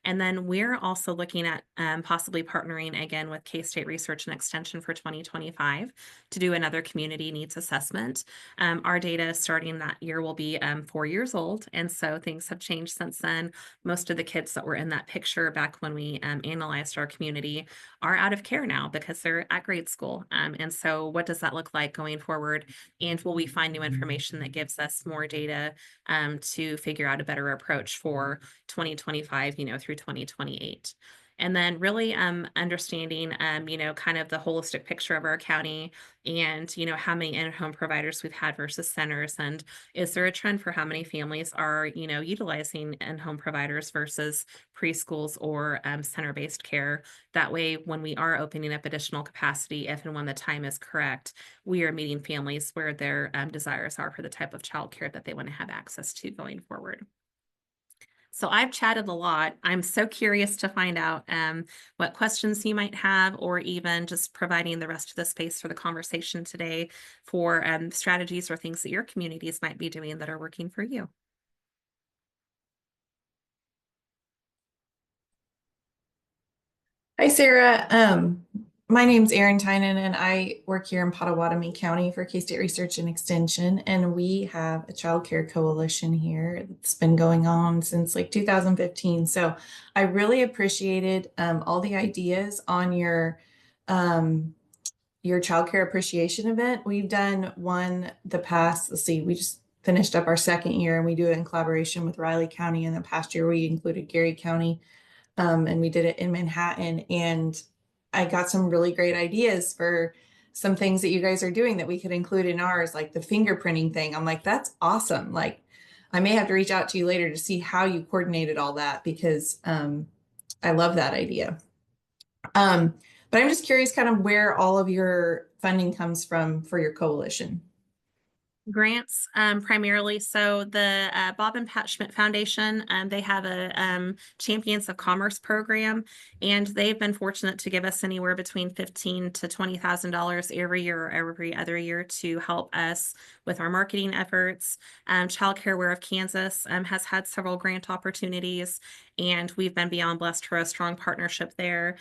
[SPEAKER 2] And then we're also looking at possibly partnering again with K-State Research and Extension for 2025 to do another community needs assessment. Our data starting that year will be 4 years old. And so things have changed since then. Most of the kids that were in that picture back when we analyzed our community are out of care now because they're at grade school. And so what does that look like going forward? And will we find new information that gives us more data to figure out a better approach for 2025, you know, through 2028? And then really understanding, you know, kind of the holistic picture of our county and, you know, how many in-home providers we've had versus centers. And is there a trend for how many families are, you know, utilizing in-home providers versus preschools or center-based care? That way, when we are opening up additional capacity, if and when the time is correct, we are meeting families where their desires are for the type of childcare that they want to have access to going forward. So I've chatted a lot. I'm so curious to find out what questions you might have, or even just providing the rest of the space for the conversation today for strategies or things that your communities might be doing that are working for you.
[SPEAKER 9] Hi, Sarah. My name's Erin Tynan, and I work here in Pottawatomie County for K-State Research and Extension. And we have a child care coalition here that's been going on since like 2015. So I really appreciated all the ideas on your child care appreciation event. We've done one the past, let's see, we just finished up our second year, and we do it in collaboration with Riley County. In the past year, we included Gary County. And we did it in Manhattan, and I got some really great ideas for some things that you guys are doing that we could include in ours, like the fingerprinting thing. I'm like, that's awesome. Like, I may have to reach out to you later to see how you coordinated all that, because I love that idea. But I'm just curious kind of where all of your funding comes from for your coalition.
[SPEAKER 2] Grants, primarily. So the Bob and Pat Schmidt Foundation, they have a Champions of Commerce program, and they've been fortunate to give us anywhere between $15,000 to $20,000 every year or every other year to help us with our marketing efforts. Child Care Aware of Kansas has had several grant opportunities, and we've been beyond blessed for a strong partnership there,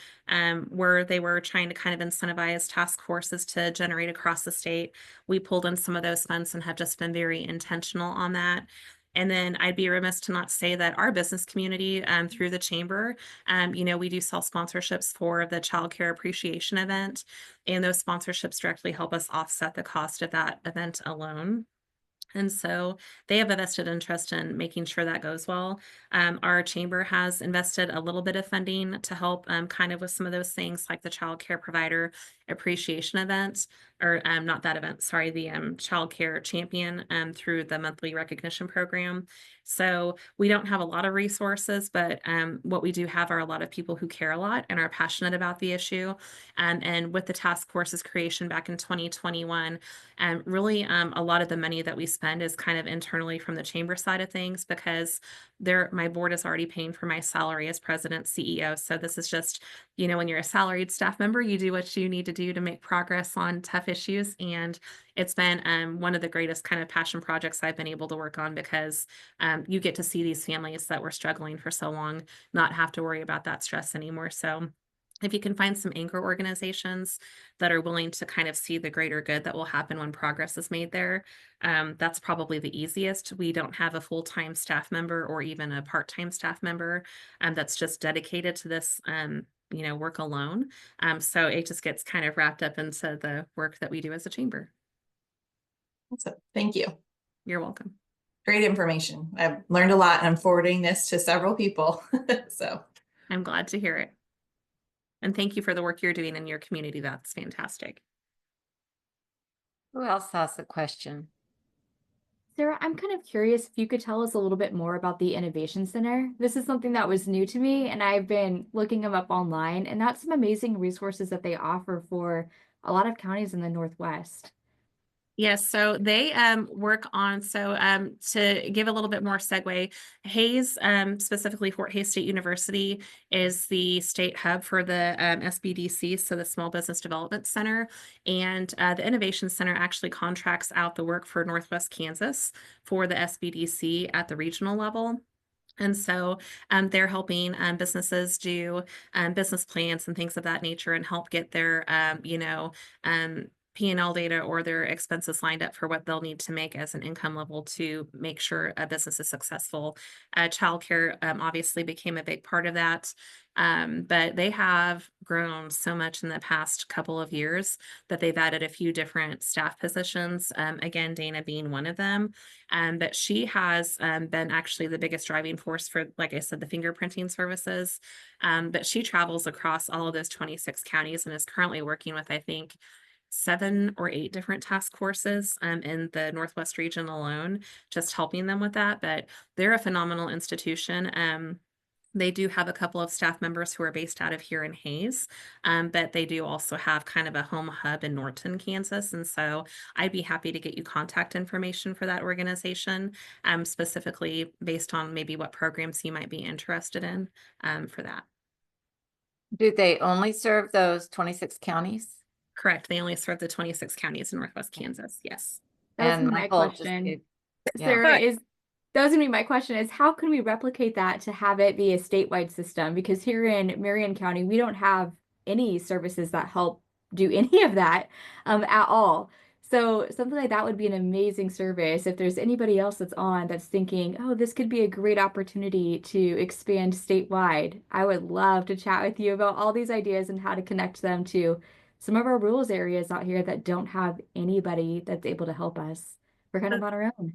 [SPEAKER 2] where they were trying to kind of incentivize task forces to generate across the state. We pulled in some of those funds and have just been very intentional on that. And then I'd be remiss to not say that our business community, through the chamber, we do sell sponsorships for the Child Care Appreciation event, and those sponsorships directly help us offset the cost of that event alone. And so they have a vested interest in making sure that goes well. Our chamber has invested a little bit of funding to help kind of with some of those things like the child care provider appreciation event, or not that event, sorry, the child care champion through the monthly recognition program. So we don't have a lot of resources, but what we do have are a lot of people who care a lot and are passionate about the issue. And with the task force's creation back in 2021, really, a lot of the money that we spend is kind of internally from the chamber side of things, because my board is already paying for my salary as president, CEO. So this is just, when you're a salaried staff member, you do what you need to do to make progress on tough issues. And it's been one of the greatest kind of passion projects I've been able to work on, because you get to see these families that were struggling for so long not have to worry about that stress anymore. So if you can find some anchor organizations that are willing to kind of see the greater good that will happen when progress is made there, that's probably the easiest. We don't have a full-time staff member or even a part-time staff member that's just dedicated to this work alone. So it just gets kind of wrapped up into the work that we do as a chamber.
[SPEAKER 9] Awesome. Thank you.
[SPEAKER 2] You're welcome.
[SPEAKER 9] Great information. I've learned a lot, and I'm forwarding this to several people. So
[SPEAKER 2] I'm glad to hear it. And thank you for the work you're doing in your community. That's fantastic.
[SPEAKER 1] Who else has a question?
[SPEAKER 10] Sarah, I'm kind of curious if you could tell us a little bit more about the Innovation Center. This is something that was new to me, and I've been looking them up online, and that's some amazing resources that they offer for a lot of counties in the Northwest.
[SPEAKER 2] Yes, so they work on, to give a little bit more segue, Hayes, specifically Fort Hays State University, is the state hub for the SBDC, so the Small Business Development Center. And the Innovation Center actually contracts out the work for Northwest Kansas for the SBDC at the regional level. And so they're helping businesses do business plans and things of that nature, and help get their, P&L data or their expenses lined up for what they'll need to make as an income level to make sure a business is successful. Childcare obviously became a big part of that. But they have grown so much in the past couple of years that they've added a few different staff positions. Again, Dana being one of them. But she has been actually the biggest driving force for, like I said, the fingerprinting services. But she travels across all of those 26 counties and is currently working with, I think, 7 or 8 different task forces in the Northwest region alone, just helping them with that. But they're a phenomenal institution. They do have a couple of staff members who are based out of here in Hayes, but they do also have kind of a home hub in Norton, Kansas. And so I'd be happy to get you contact information for that organization, specifically based on maybe what programs you might be interested in for that.
[SPEAKER 1] Do they only serve those 26 counties?
[SPEAKER 2] Correct. They only serve the 26 counties in Northwest Kansas. Yes.
[SPEAKER 10] That was
[SPEAKER 1] And
[SPEAKER 10] my
[SPEAKER 1] Michael just
[SPEAKER 10] question.
[SPEAKER 1] gave- yeah.
[SPEAKER 10] Sarah, that was gonna be my question, is how can we replicate that to have it be a statewide system? Because here in Marion County, we don't have any services that help do any of that at all. So something like that would be an amazing service. If there's anybody else that's thinking, oh, this could be a great opportunity to expand statewide, I would love to chat with you about all these ideas and how to connect them to some of our rural areas out here that don't have anybody that's able to help us. We're kind of on our own.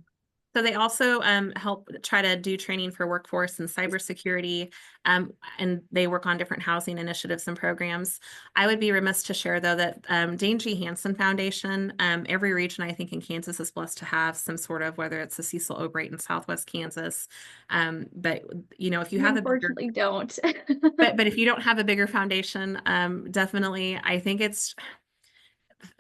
[SPEAKER 2] So they also help try to do training for workforce and cybersecurity, and they work on different housing initiatives and programs. I would be remiss to share, though, that Dane G. Hansen Foundation, every region I think in Kansas is blessed to have some sort of, whether it's the Cecil O'Brate in Southwest Kansas. But if you have
[SPEAKER 10] Unfortunately don't.
[SPEAKER 2] but if you don't have a bigger foundation, definitely, I think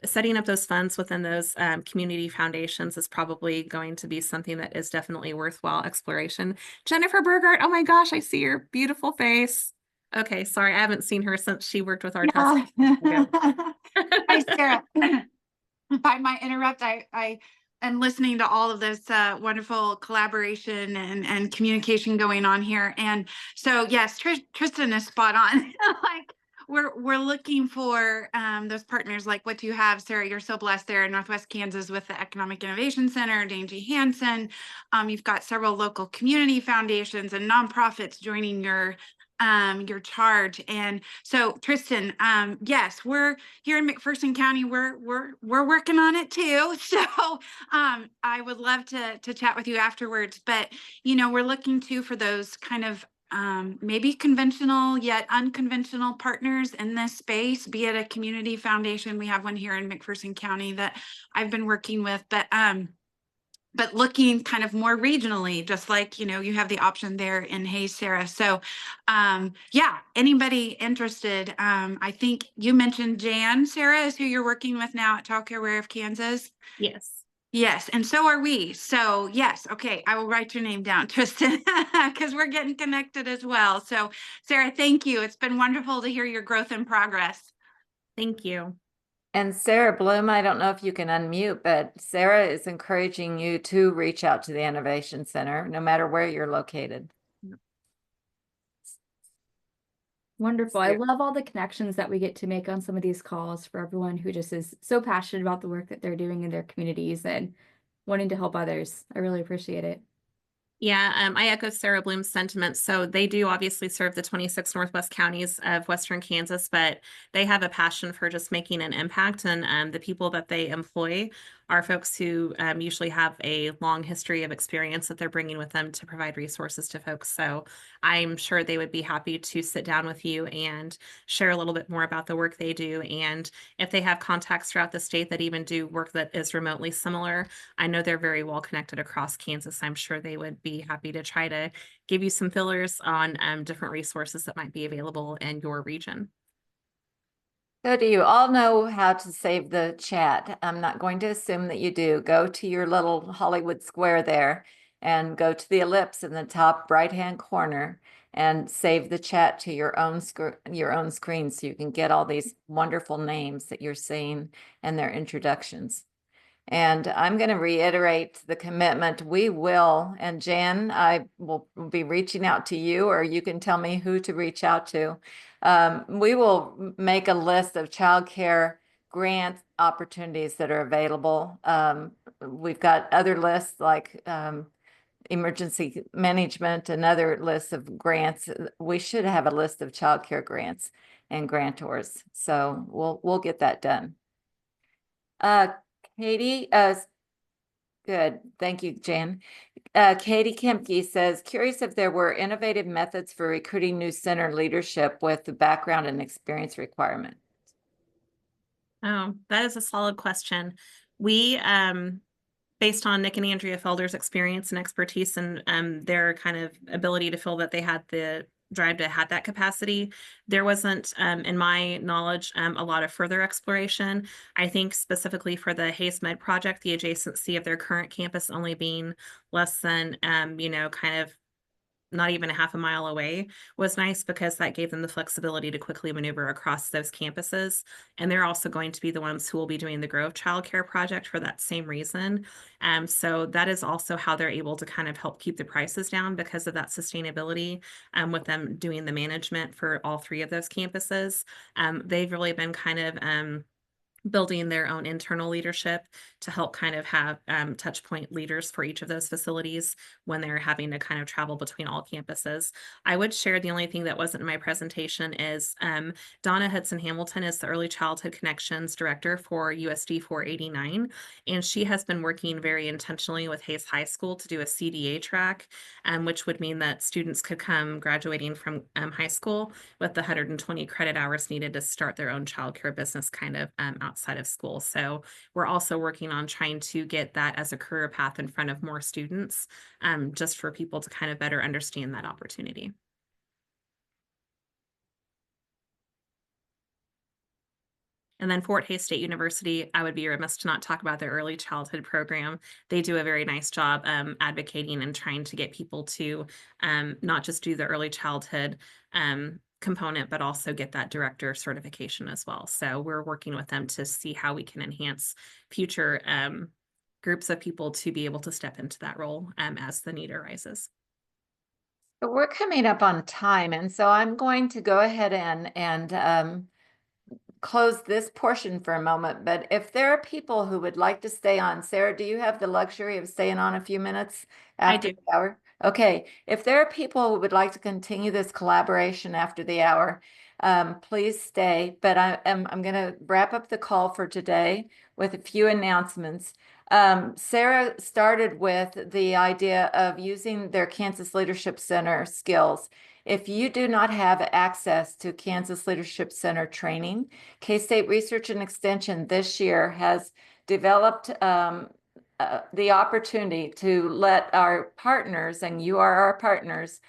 [SPEAKER 2] setting up those funds within those community foundations is probably going to be something that is definitely worthwhile exploration. Jennifer Burgart, oh my gosh, I see your beautiful face. Okay, sorry, I haven't seen her since she worked with our test.
[SPEAKER 11] Hi, Sarah. If I might interrupt, I am listening to all of this wonderful collaboration and communication going on here. And so, yes, Tristan is spot on. Like we're looking for those partners like what you have, Sarah. You're so blessed there in Northwest Kansas with the Economic Innovation Center, Dane G. Hansen. You've got several local community foundations and nonprofits joining your charge. And so Tristan, yes, we're here in McPherson County, we're working on it too. So I would love to chat with you afterwards. But you know, we're looking too for those kind of maybe conventional yet unconventional partners in this space, be it a community foundation. We have one here in McPherson County that I've been working with, but looking kind of more regionally, just like, you know, you have the option there in Hayes, Sarah. So yeah, anybody interested? I think you mentioned Jan, Sarah, is who you're working with now at Child Care Aware of Kansas.
[SPEAKER 2] Yes.
[SPEAKER 11] Yes, and so are we. So yes, okay, I will write your name down, Tristan, because we're getting connected as well. So Sarah, thank you. It's been wonderful to hear your growth and progress.
[SPEAKER 2] Thank you.
[SPEAKER 1] And Sarah Bloom, I don't know if you can unmute, but Sarah is encouraging you to reach out to the Innovation Center, no matter where you're located.
[SPEAKER 10] Wonderful. I love all the connections that we get to make on some of these calls for everyone who just is so passionate about the work that they're doing in their communities and wanting to help others. I really appreciate it.
[SPEAKER 2] Yeah, I echo Sarah Bloom's sentiments. So they do obviously serve the 26 Northwest counties of Western Kansas, but they have a passion for just making an impact. And the people that they employ are folks who usually have a long history of experience that they're bringing with them to provide resources to folks. So I'm sure they would be happy to sit down with you and share a little bit more about the work they do. And if they have contacts throughout the state that even do work that is remotely similar, I know they're very well connected across Kansas. I'm sure they would be happy to try to give you some fillers on different resources that might be available in your region.
[SPEAKER 1] So do you all know how to save the chat? I'm not going to assume that you do. Go to your little Hollywood square there and go to the ellipse in the top right-hand corner and save the chat to your own screen so you can get all these wonderful names that you're seeing and their introductions. And I'm going to reiterate the commitment. We will, and Jan, I will be reaching out to you, or you can tell me who to reach out to. We will make a list of childcare grant opportunities that are available. We've got other lists like emergency management and other lists of grants. We should have a list of childcare grants and grantors. So we'll get that done. Katie, good. Thank you, Jan. Katie Kempke says, curious if there were innovative methods for recruiting new center leadership with the background and experience requirement.
[SPEAKER 2] Oh, that is a solid question. We, based on Nick and Andrea Felder's experience and expertise and their kind of ability to feel that they had the drive to have that capacity, there wasn't, in my knowledge, a lot of further exploration. I think specifically for the Hayes Med project, the adjacency of their current campus only being less than, you know, kind of not even a half a mile away was nice because that gave them the flexibility to quickly maneuver across those campuses. And they're also going to be the ones who will be doing the Grove Child Care project for that same reason. So that is also how they're able to kind of help keep the prices down because of that sustainability with them doing the management for all three of those campuses. They've really been kind of building their own internal leadership to help kind of have touch point leaders for each of those facilities when they're having to kind of travel between all campuses. I would share the only thing that wasn't in my presentation is Donna Hudson Hamilton is the Early Childhood Connections Director for USD 489, and she has been working very intentionally with Hayes High School to do a CDA track, which would mean that students could come graduating from high school with the 120 credit hours needed to start their own childcare business kind of outside of school. So we're also working on trying to get that as a career path in front of more students, just for people to kind of better understand that opportunity. And then Fort Hays State University, I would be remiss to not talk about their early childhood program. They do a very nice job advocating and trying to get people to not just do the early childhood component, but also get that director certification as well. So we're working with them to see how we can enhance future groups of people to be able to step into that role as the need arises.
[SPEAKER 1] But we're coming up on time, and so I'm going to go ahead and close this portion for a moment. But if there are people who would like to stay on, Sarah, do you have the luxury of staying on a few minutes after
[SPEAKER 2] do.
[SPEAKER 1] the hour? Okay, if there are people who would like to continue this collaboration after the hour, please stay. But I'm going to wrap up the call for today with a few announcements. Sarah started with the idea of using their Kansas Leadership Center skills. If you do not have access to Kansas Leadership Center training, K-State Research and Extension this year has developed the opportunity to let our partners, and you are our partners,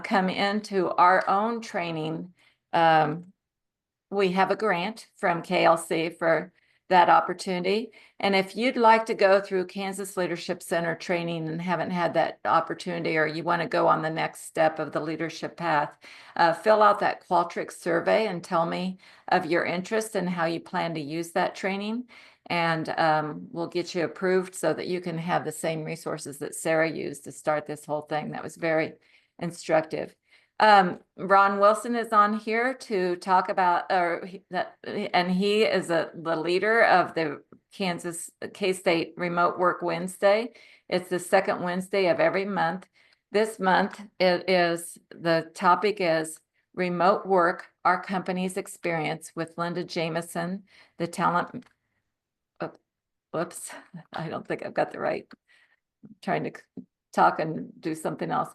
[SPEAKER 1] come into our own training. We have a grant from KLC for that opportunity. And if you'd like to go through Kansas Leadership Center training and haven't had that opportunity, or you want to go on the next step of the leadership path, fill out that Qualtrics survey and tell me of your interest and how you plan to use that training. And we'll get you approved so that you can have the same resources that Sarah used to start this whole thing. That was very instructive. Ron Wilson is on here to talk about, and he is the leader of the Kansas K-State Remote Work Wednesday. It's the second Wednesday of every month. This month, the topic is remote work, our company's experience, with Linda Jameson, the talent. Whoops, I don't think I've got the right. I'm trying to talk and do something else.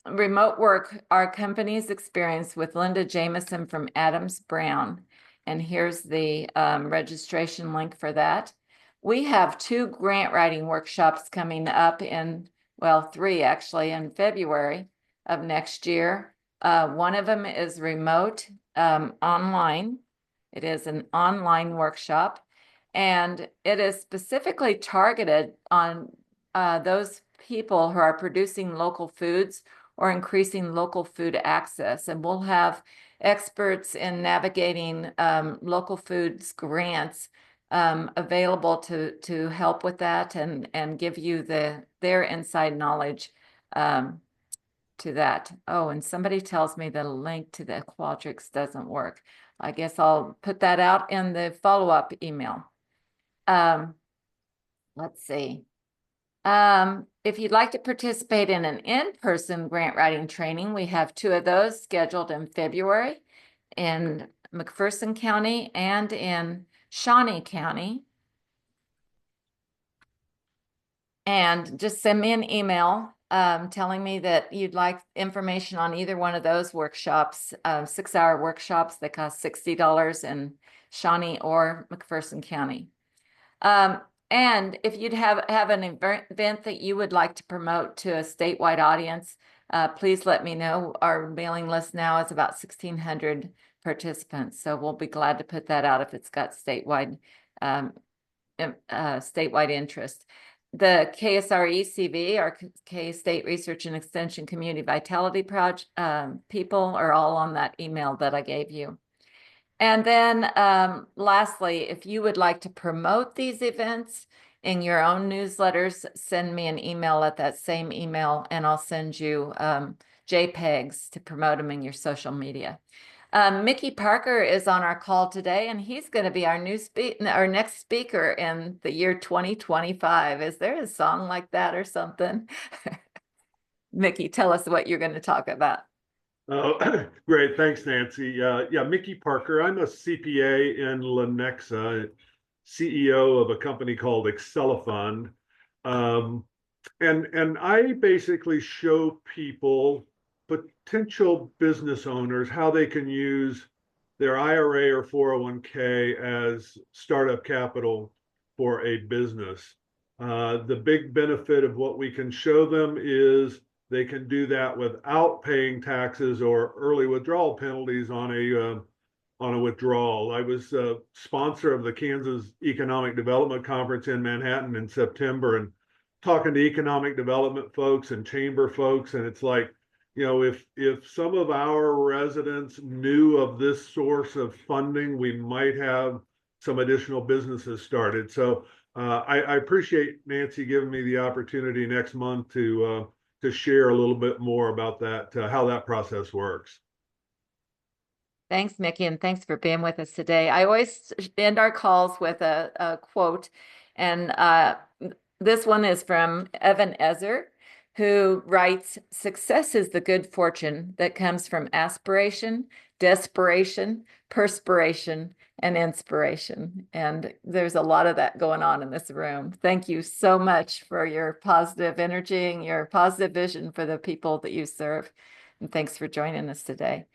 [SPEAKER 1] Remote work, our company's experience, with Linda Jameson from Adams Brown. And here's the registration link for that. We have 2 grant writing workshops coming up well, 3 actually, in February of next year. One of them is remote, online. It is an online workshop, and it is specifically targeted on those people who are producing local foods or increasing local food access. And we'll have experts in navigating local foods grants available to help with that and give you their inside knowledge to that. Oh, and somebody tells me the link to the Qualtrics doesn't work. I guess I'll put that out in the follow-up email. Let's see. If you'd like to participate in an in-person grant writing training, we have 2 of those scheduled in February in McPherson County and in Shawnee County. And just send me an email telling me that you'd like information on either one of those workshops, 6-hour workshops that cost $60 in Shawnee or McPherson County. And if you'd have an event that you would like to promote to a statewide audience, please let me know. Our mailing list now is about 1,600 participants, so we'll be glad to put that out if it's got statewide interest. The KSRE-CV, our K-State Research and Extension Community Vitality Project people are all on that email that I gave you. And then lastly, if you would like to promote these events in your own newsletters, send me an email at that same email, and I'll send you JPEGs to promote them in your social media. Mickey Parker is on our call today, and he's going to be our next speaker in the year 2025. Is there a song like that or something? Mickey, tell us what you're going to talk about.
[SPEAKER 12] Oh, great. Thanks, Nancy. Yeah, Mickey Parker. I'm a CPA in Lenexa, CEO of a company called Accelifund. And I basically show people, potential business owners, how they can use their IRA or 401k as startup capital for a business. The big benefit of what we can show them is they can do that without paying taxes or early withdrawal penalties on on a withdrawal. I was a sponsor of the Kansas Economic Development Conference in Manhattan in September, and talking to economic development folks and chamber folks, and it's like, you know, if some of our residents knew of this source of funding, we might have some additional businesses started. So I appreciate Nancy giving me the opportunity next month to share a little bit more about that, how that process works.
[SPEAKER 1] Thanks, Mickey, and thanks for being with us today. I always end our calls with a quote, and this one is from Evan Ezer, who writes, "Success is the good fortune that comes from aspiration, desperation, perspiration, and inspiration." And there's a lot of that going on in this room. Thank you so much for your positive energy and your positive vision for the people that you serve. And thanks for joining us today.